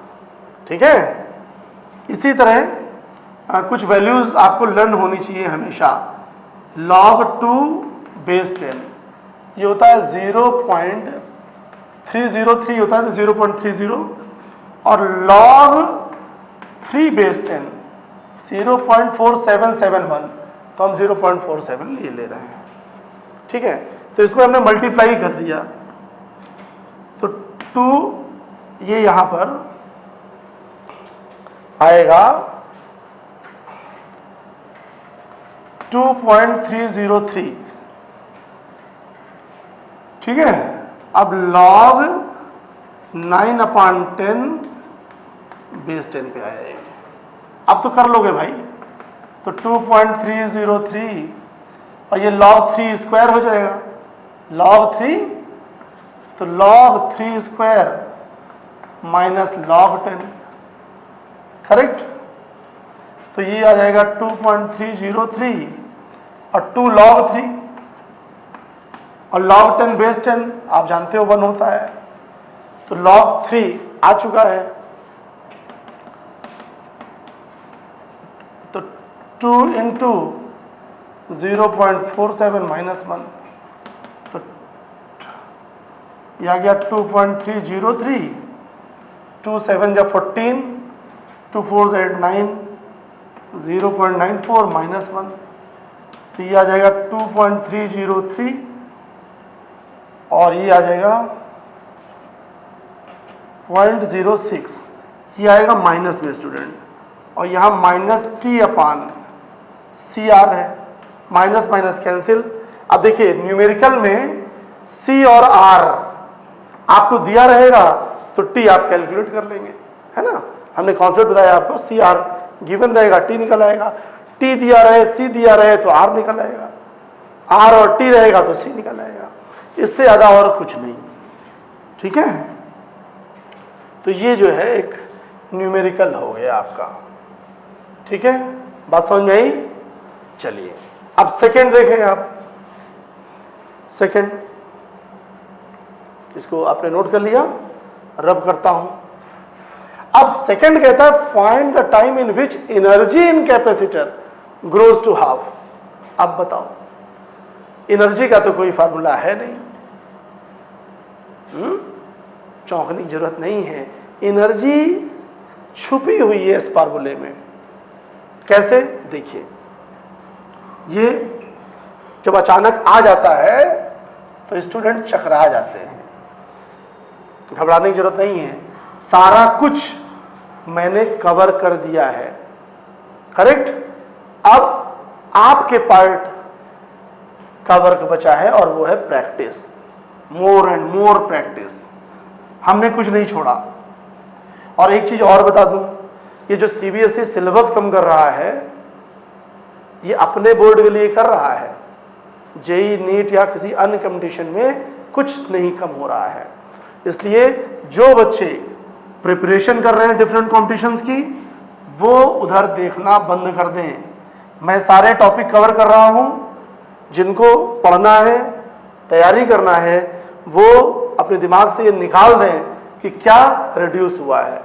ठीक है, इसी तरह कुछ वैल्यूज आपको लर्न होनी चाहिए हमेशा। log 2 बेस 10 ये होता है 0.303 होता है, तो 0.30, और log 3 बेस 10 0.4771, तो हम 0.47 ले रहे हैं। ठीक है, तो इसको हमने मल्टीप्लाई कर दिया, तो 2 ये यहां पर आएगा 2.303। ठीक है, अब log 9/10 बेस 10 पे आया है। अब तो कर लोगे भाई, तो 2.303 और ये log 3 स्क्वायर हो जाएगा, log 3, तो log 3 square minus log 10, correct. तो ये आ जाएगा 2.303 और 2 log 3, और log 10 बेस 10 आप जानते हो 1 होता है, तो log 3 आ चुका है, तो 2 इंटू 0.47 माइनस 1, तो यह आ गया 2.303, 2 7 जा 14, 2 4 8 9, 0.94 माइनस 1, तो ये आ जाएगा 2.303, और ये आ जाएगा 0.06, ये आएगा माइनस में स्टूडेंट, और यहाँ minus T upon C are है, माइनस माइनस कैंसिल। अब देखिए न्यूमेरिकल में सी और आर आपको दिया रहेगा तो टी आप कैलकुलेट कर लेंगे, है ना, हमने कॉन्सेप्ट बताया आपको, सी आर गिवन रहेगा, टी निकल आएगा, टी दिया रहे, सी दिया रहे तो आर निकल आएगा, आर और टी रहेगा तो सी निकल आएगा, इससे ज़्यादा और कुछ नहीं। ठीक है, तो ये जो है एक न्यूमेरिकल हो गया आपका। ठीक है, बात समझ में आई? चलिए अब सेकंड देखें आप, सेकंड, इसको आपने नोट कर लिया, रब करता हूं। अब सेकंड कहता है find the time in which energy in capacitor grows to half. अब बताओ, एनर्जी का तो कोई फार्मूला है नहीं, चौंकने की जरूरत नहीं है, एनर्जी छुपी हुई है इस फार्मूले में। कैसे? देखिए, ये जब अचानक आ जाता है तो स्टूडेंट चकरा जाते हैं, घबराने की जरूरत नहीं है, सारा कुछ मैंने कवर कर दिया है, करेक्ट। अब आपके पार्ट कवर का बचा है और वो है practice, more and more practice, हमने कुछ नहीं छोड़ा। और एक चीज और बता दूं, ये जो सीबीएसई सिलेबस कम कर रहा है ये अपने बोर्ड के लिए कर रहा है, जेई नीट या किसी अन्य कंपटीशन में कुछ नहीं कम हो रहा है। इसलिए जो बच्चे प्रिपरेशन कर रहे हैं डिफरेंट कॉम्पिटिशन्स की, वो उधर देखना बंद कर दें। मैं सारे टॉपिक कवर कर रहा हूं, जिनको पढ़ना है, तैयारी करना है, वो अपने दिमाग से ये निकाल दें कि क्या रिड्यूस हुआ है,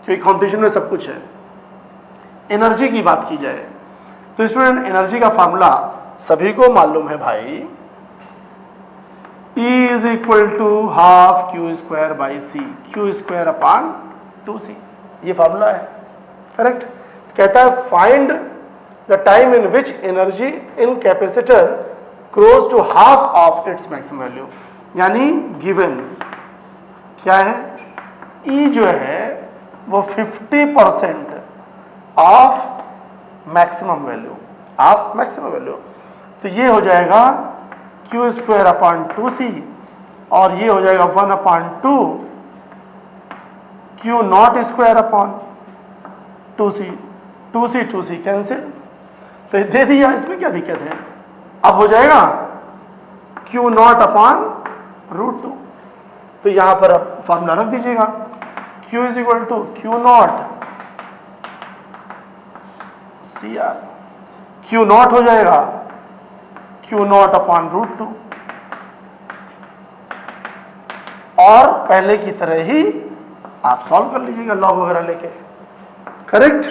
क्योंकि कॉम्पिटिशन में सब कुछ है। एनर्जी की बात की जाए तो स्टूडेंट एनर्जी का फार्मूला सभी को मालूम है भाई, E is equal to half Q square by C, Q square upon 2c, ये फॉर्मूला है। करेक्ट। कहता है find the time in which energy in capacitor grows to half of its maximum value, यानी गिवन क्या है, E जो है वो 50% of maximum value, of maximum value, तो ये हो जाएगा क्यू स्क्वायर अपॉन 2c और ये हो जाएगा 1/2 Q not square upon 2c, 2c cancel, तो दे दिया, इसमें क्या दिक्कत है। अब हो जाएगा क्यू नॉट अपॉन √2, तो यहां पर अब फॉर्मूला रख दीजिएगा, Q is equal to Q naught CR, Q naught हो जाएगा क्यू नॉट अपॉन √2, और पहले की तरह ही आप सॉल्व कर लीजिएगा लॉग वगैरह लेके। Correct,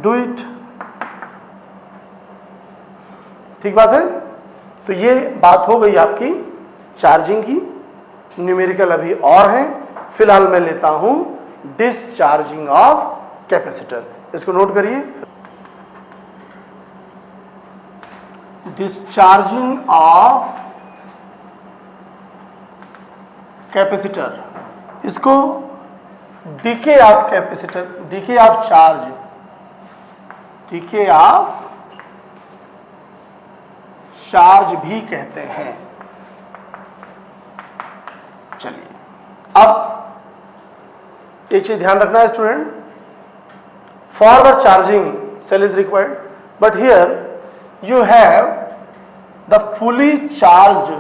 do it. ठीक बात है। तो ये बात हो गई आपकी चार्जिंग की, न्यूमेरिकल अभी और है। फिलहाल मैं लेता हूं डिस्चार्जिंग ऑफ कैपेसिटर, इसको नोट करिए। डिस्चार्जिंग ऑफ कैपेसिटर, इसको DK of capacitor, DK of charge, DK of charge भी कहते हैं। चलिए, अब एक चीज ध्यान रखना है student, for the charging cell is required, but here you have the fully charged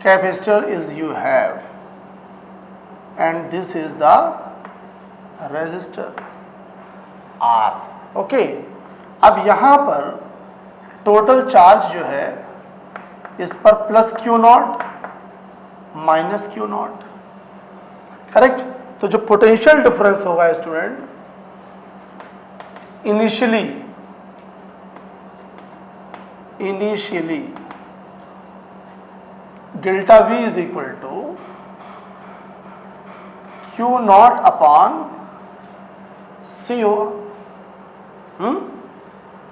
capacitor is you have, and this is the resistor R. okay, अब यहां पर टोटल चार्ज जो है इस पर plus Q naught minus Q naught. Correct. तो जो potential difference होगा student, initially delta V is equal to Q not upon C होगा।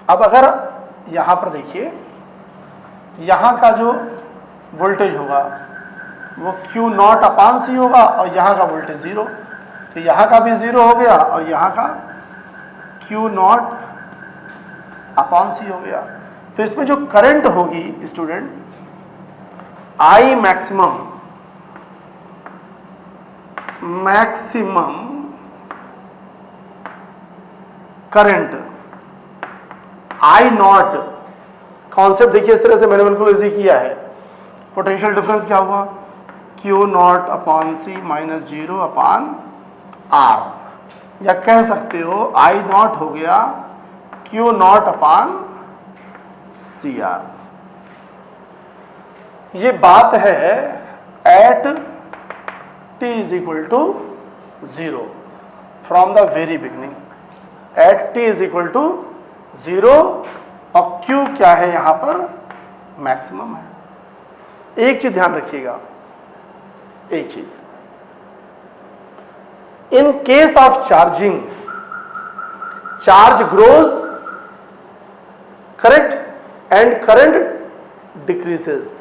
अब अगर यहां पर देखिए, यहां का जो वोल्टेज होगा वो क्यू नॉट अपॉन C होगा और यहां का वोल्टेज 0, तो यहां का भी 0 हो गया और यहां का क्यू नॉट अपॉन C हो गया। तो इसमें जो करंट होगी student, I maximum current, I not, concept देखिए इस तरह से मैंने बिल्कुल इजी किया है। पोटेंशियल डिफरेंस क्या हुआ, Q not upon C minus 0 upon R, या कह सकते हो I नॉट हो गया क्यू नॉट अपॉन CR। ये बात है at t is equal to 0 from the very beginning, at t is equal to 0, और Q क्या है यहां पर, मैक्सिमम है। एक चीज ध्यान रखिएगा, एक चीज, in case of charging, charge grows, correct, and current decreases,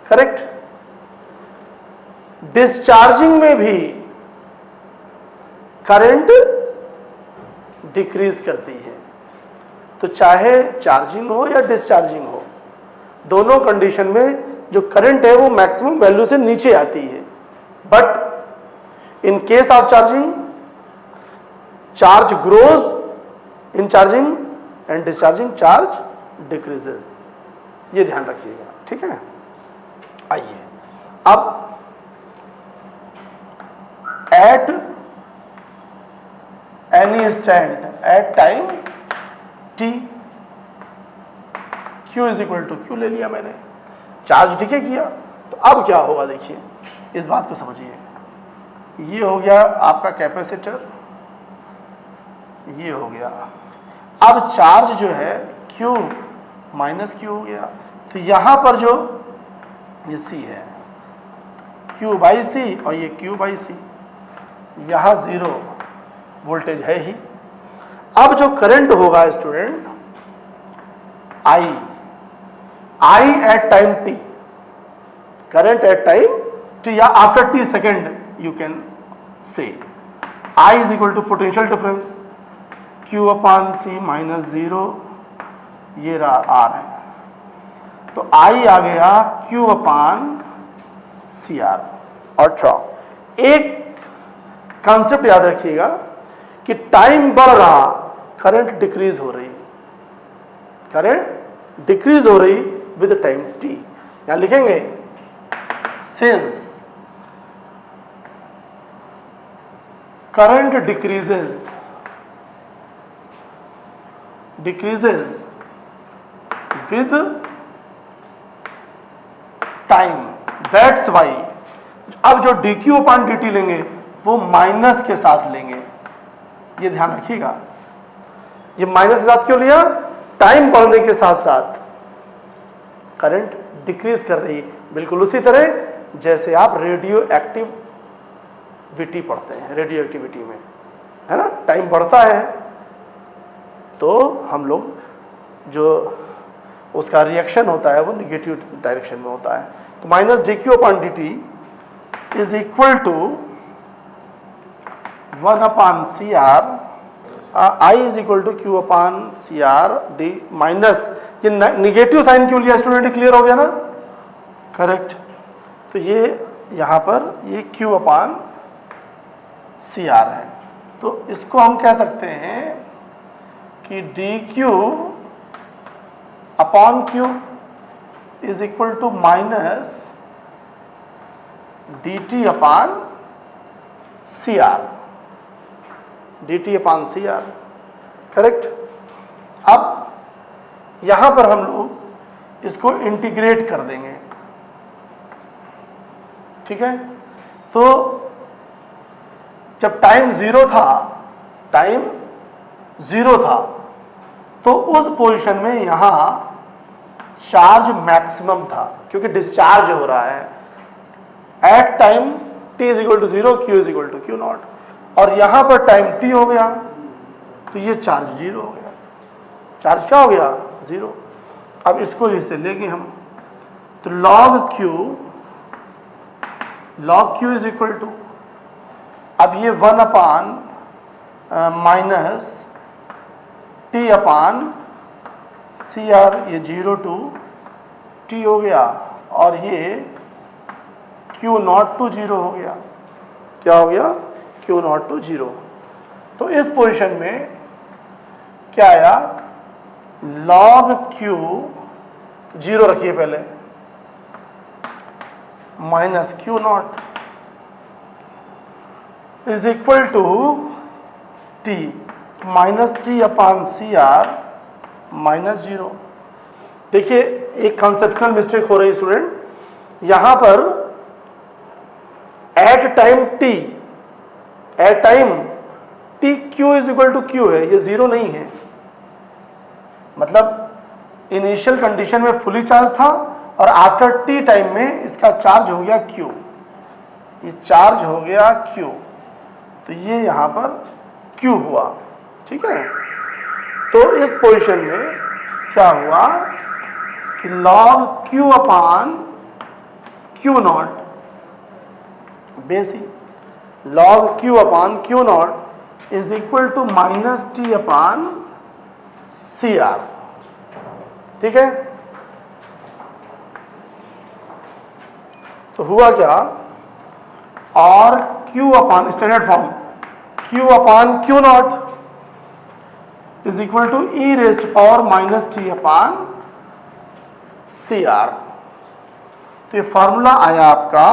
correct. discharging में भी करंट डिक्रीज करती है, तो चाहे चार्जिंग हो या डिस्चार्जिंग हो, दोनों कंडीशन में जो करंट है वो मैक्सिमम वैल्यू से नीचे आती है। But in case of charging, charge grows in charging and discharging charge decreases, ये ध्यान रखिएगा। ठीक है, आइए अब at any instant at time t, q is equal to q ले लिया मैंने, चार्ज डिके किया, तो अब क्या होगा देखिए, इस बात को समझिए। ये हो गया आपका कैपेसिटर, ये हो गया। अब चार्ज जो है Q माइनस क्यू हो गया। तो यहाँ पर जो ये सी है क्यू बाई सी और ये क्यू बाई सी, यहाँ 0 वोल्टेज है ही। अब जो करंट होगा student I at time T, current at time T या after T second you can say, I is equal to potential difference Q upon C minus 0, ये रहा आर है। तो आई आ गया क्यू अपान सी आर। और एक concept याद रखिएगा कि टाइम बढ़ रहा, करंट डिक्रीज हो रही, करंट डिक्रीज हो रही विद टाइम टी। यहां लिखेंगे since current decreases with time, that's why. अब जो dq अपॉन dt लेंगे वो माइनस के साथ लेंगे, ये ध्यान रखिएगा। ये माइनस के साथ क्यों लिया? टाइम बढ़ने के साथ साथ करंट डिक्रीज कर रही, बिल्कुल उसी तरह जैसे आप रेडियो एक्टिविटी पढ़ते हैं, रेडियो एक्टिविटी में है ना, टाइम बढ़ता है तो हम लोग जो उसका रिएक्शन होता है वो निगेटिव डायरेक्शन में होता है। तो minus dq upon dt is equal to 1 upon C R, I is equal to Q upon C R D minus, ये निगेटिव साइन क्यों लिया स्टूडेंट, क्लियर हो गया ना, करेक्ट। तो ये यहाँ पर ये क्यू अपॉन सी आर है, तो इसको हम कह सकते हैं कि D Q upon Q is equal to minus D T upon C R, D T upon C R, correct. अब यहां पर हम लोग इसको इंटीग्रेट कर देंगे, ठीक है। तो जब टाइम जीरो था तो उस पोजीशन में यहां चार्ज मैक्सिमम था क्योंकि डिस्चार्ज हो रहा है at time t is equal to 0, q is equal to Q naught, और यहां पर टाइम t हो गया तो ये चार्ज 0 हो गया, चार्ज क्या हो गया 0। अब इसको जैसे लेंगे हम तो log q is equal to, अब ये 1 upon minus T upon C R, ये 0 टू टी हो गया और ये क्यू नॉट टू 0 हो गया, क्या हो गया क्यू नॉट टू 0। तो इस पोजीशन में क्या आया, log q 0 रखिए पहले minus Q naught is equal to T minus T upon C R minus 0। देखिए एक कंसेप्चुअल मिस्टेक हो रही है स्टूडेंट, यहां पर at time T Q is equal to Q है, ये 0 नहीं है, मतलब इनिशियल कंडीशन में फुली चार्ज था और आफ्टर टी टाइम में इसका चार्ज हो गया क्यू, ये चार्ज हो गया क्यू, तो ये यहां पर क्यू हुआ, ठीक है। तो इस पोजीशन में क्या हुआ कि log q upon Q naught, basic log q upon Q naught is equal to minus T upon C R, ठीक है। तो हुआ क्या, और q upon standard form q upon Q naught is equal to E rest power minus T upon C R. तो ये formula आया आपका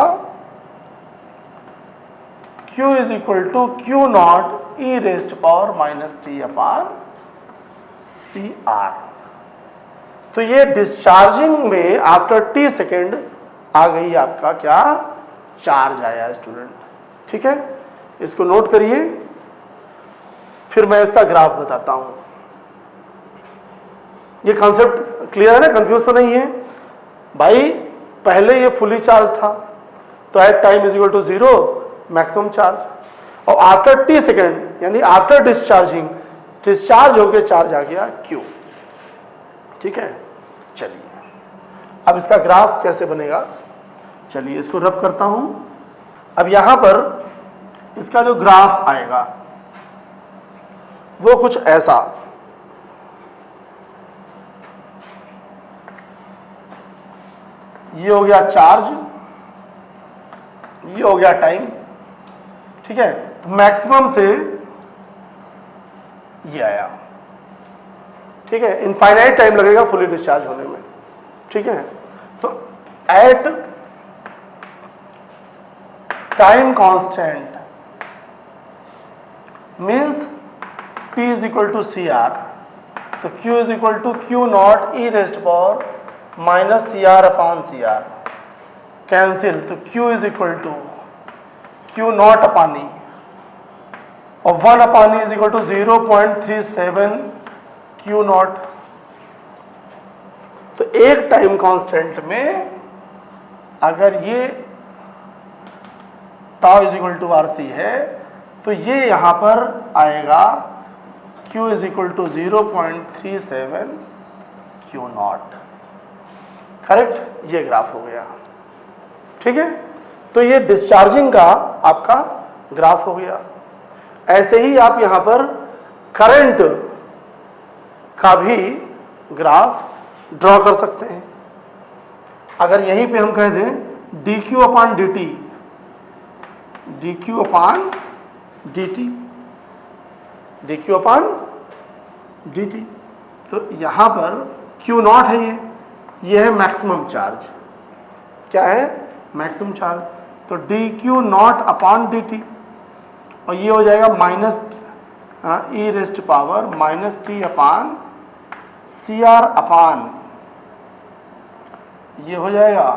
Q is equal to Q not E rest power minus T upon C R. तो ये discharging में after T second आ गई आपका क्या, चार्ज आया स्टूडेंट, ठीक है। इसको नोट करिए, फिर मैं इसका ग्राफ बताता हूं। ये कॉन्सेप्ट क्लियर है ना, कंफ्यूज तो नहीं है भाई। पहले ये फुली चार्ज था तो at time is equal to 0 maximum charge, और आफ्टर t सेकेंड यानी आफ्टर डिस्चार्जिंग, डिस्चार्ज होकर चार्ज आ गया Q। ठीक है, चलिए अब इसका ग्राफ कैसे बनेगा, चलिए इसको रब करता हूं। अब यहां पर इसका जो ग्राफ आएगा वो कुछ ऐसा, ये हो गया चार्ज, ये हो गया टाइम। ठीक है, तो मैक्सिमम से ये आया। ठीक है, इनफाइनाइट टाइम लगेगा फुली डिस्चार्ज होने में। ठीक है, तो at time constant means T is equal to C R, तो Q is equal to Q not E rest power minus C R upon C R, cancel, तो Q is equal to Q not upon E, और 1 upon E is equal to 0.37 Q not. तो एक time constant में अगर ये tau is equal to R C है तो ये यहां पर आएगा Q is equal to 0.37 Q naught. Correct, ये ग्राफ हो गया। ठीक है, तो ये डिस्चार्जिंग का आपका ग्राफ हो गया। ऐसे ही आप यहां पर करंट का भी ग्राफ ड्रॉ कर सकते हैं। अगर यहीं पे हम कह दें dq upon dt, dq upon dt, dq upon dt, तो यहां पर Q नॉट है, ये है मैक्सिमम चार्ज। क्या है? Maximum charge. तो dq नॉट अपॉन dt, और ये हो जाएगा minus E rest power minus T upon C R upon, ये हो जाएगा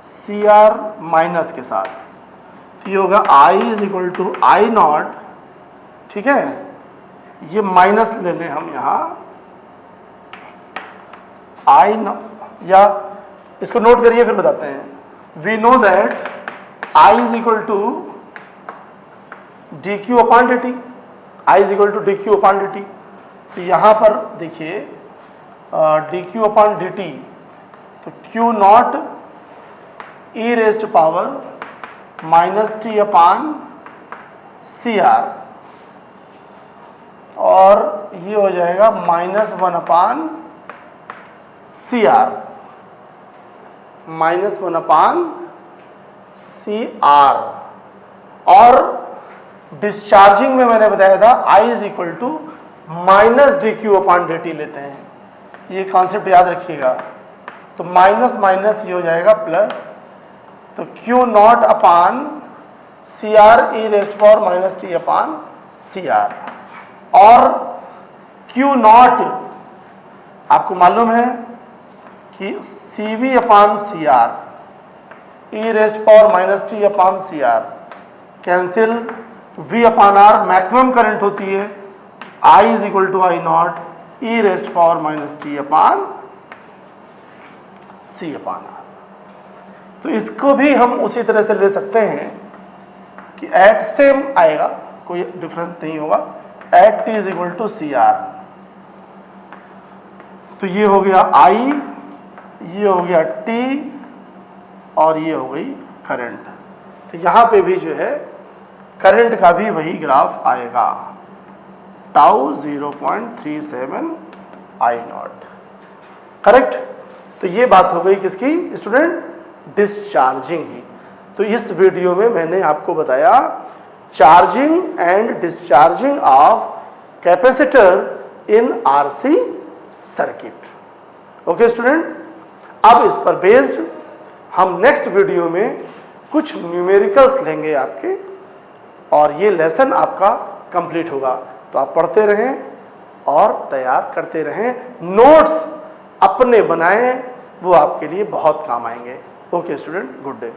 सी आर माइनस के साथ, तो ये होगा I is equal to I naught. ठीक है, ये माइनस ले लें हम यहाँ आई नॉट, या इसको नोट करिए फिर बताते हैं। We know that I is equal to D Q upon D T, I is equal to D Q upon D T. तो यहाँ पर देखिए D Q upon D T, तो Q not E rest power minus T upon C R, और ये हो जाएगा minus 1 upon C R, minus 1 upon C R. और डिस्चार्जिंग में मैंने बताया था I is equal to minus D Q upon D T लेते हैं, ये कॉन्सेप्ट याद रखिएगा। तो माइनस माइनस ये हो जाएगा प्लस, तो Q not upon C R E rest power minus T upon C R. और क्यू नॉट आपको मालूम है कि C V upon C R E rest power minus T upon C R, cancel, V upon R maximum current होती है, I is equal to I not E rest power minus T upon C upon R. तो इसको भी हम उसी तरह से ले सकते हैं कि एट सेम आएगा, कोई डिफरेंस नहीं होगा, at T is equal to C R. तो ये हो गया I, ये हो गया T, और ये हो गई करंट। तो यहां पे भी जो है करंट का भी वही ग्राफ आएगा, टाउ 0.37 आई नॉट। करेक्ट। तो ये बात हो गई किसकी स्टूडेंट, डिस्चार्जिंग की। तो इस वीडियो में मैंने आपको बताया charging and discharging of capacitor in RC circuit. Okay student, अब इस पर बेस्ड हम नेक्स्ट वीडियो में कुछ न्यूमेरिकल्स लेंगे आपके, और ये लेसन आपका कंप्लीट होगा। तो आप पढ़ते रहें और तैयार करते रहें, नोट्स अपने बनाएं, वो आपके लिए बहुत काम आएंगे। Okay student, good day.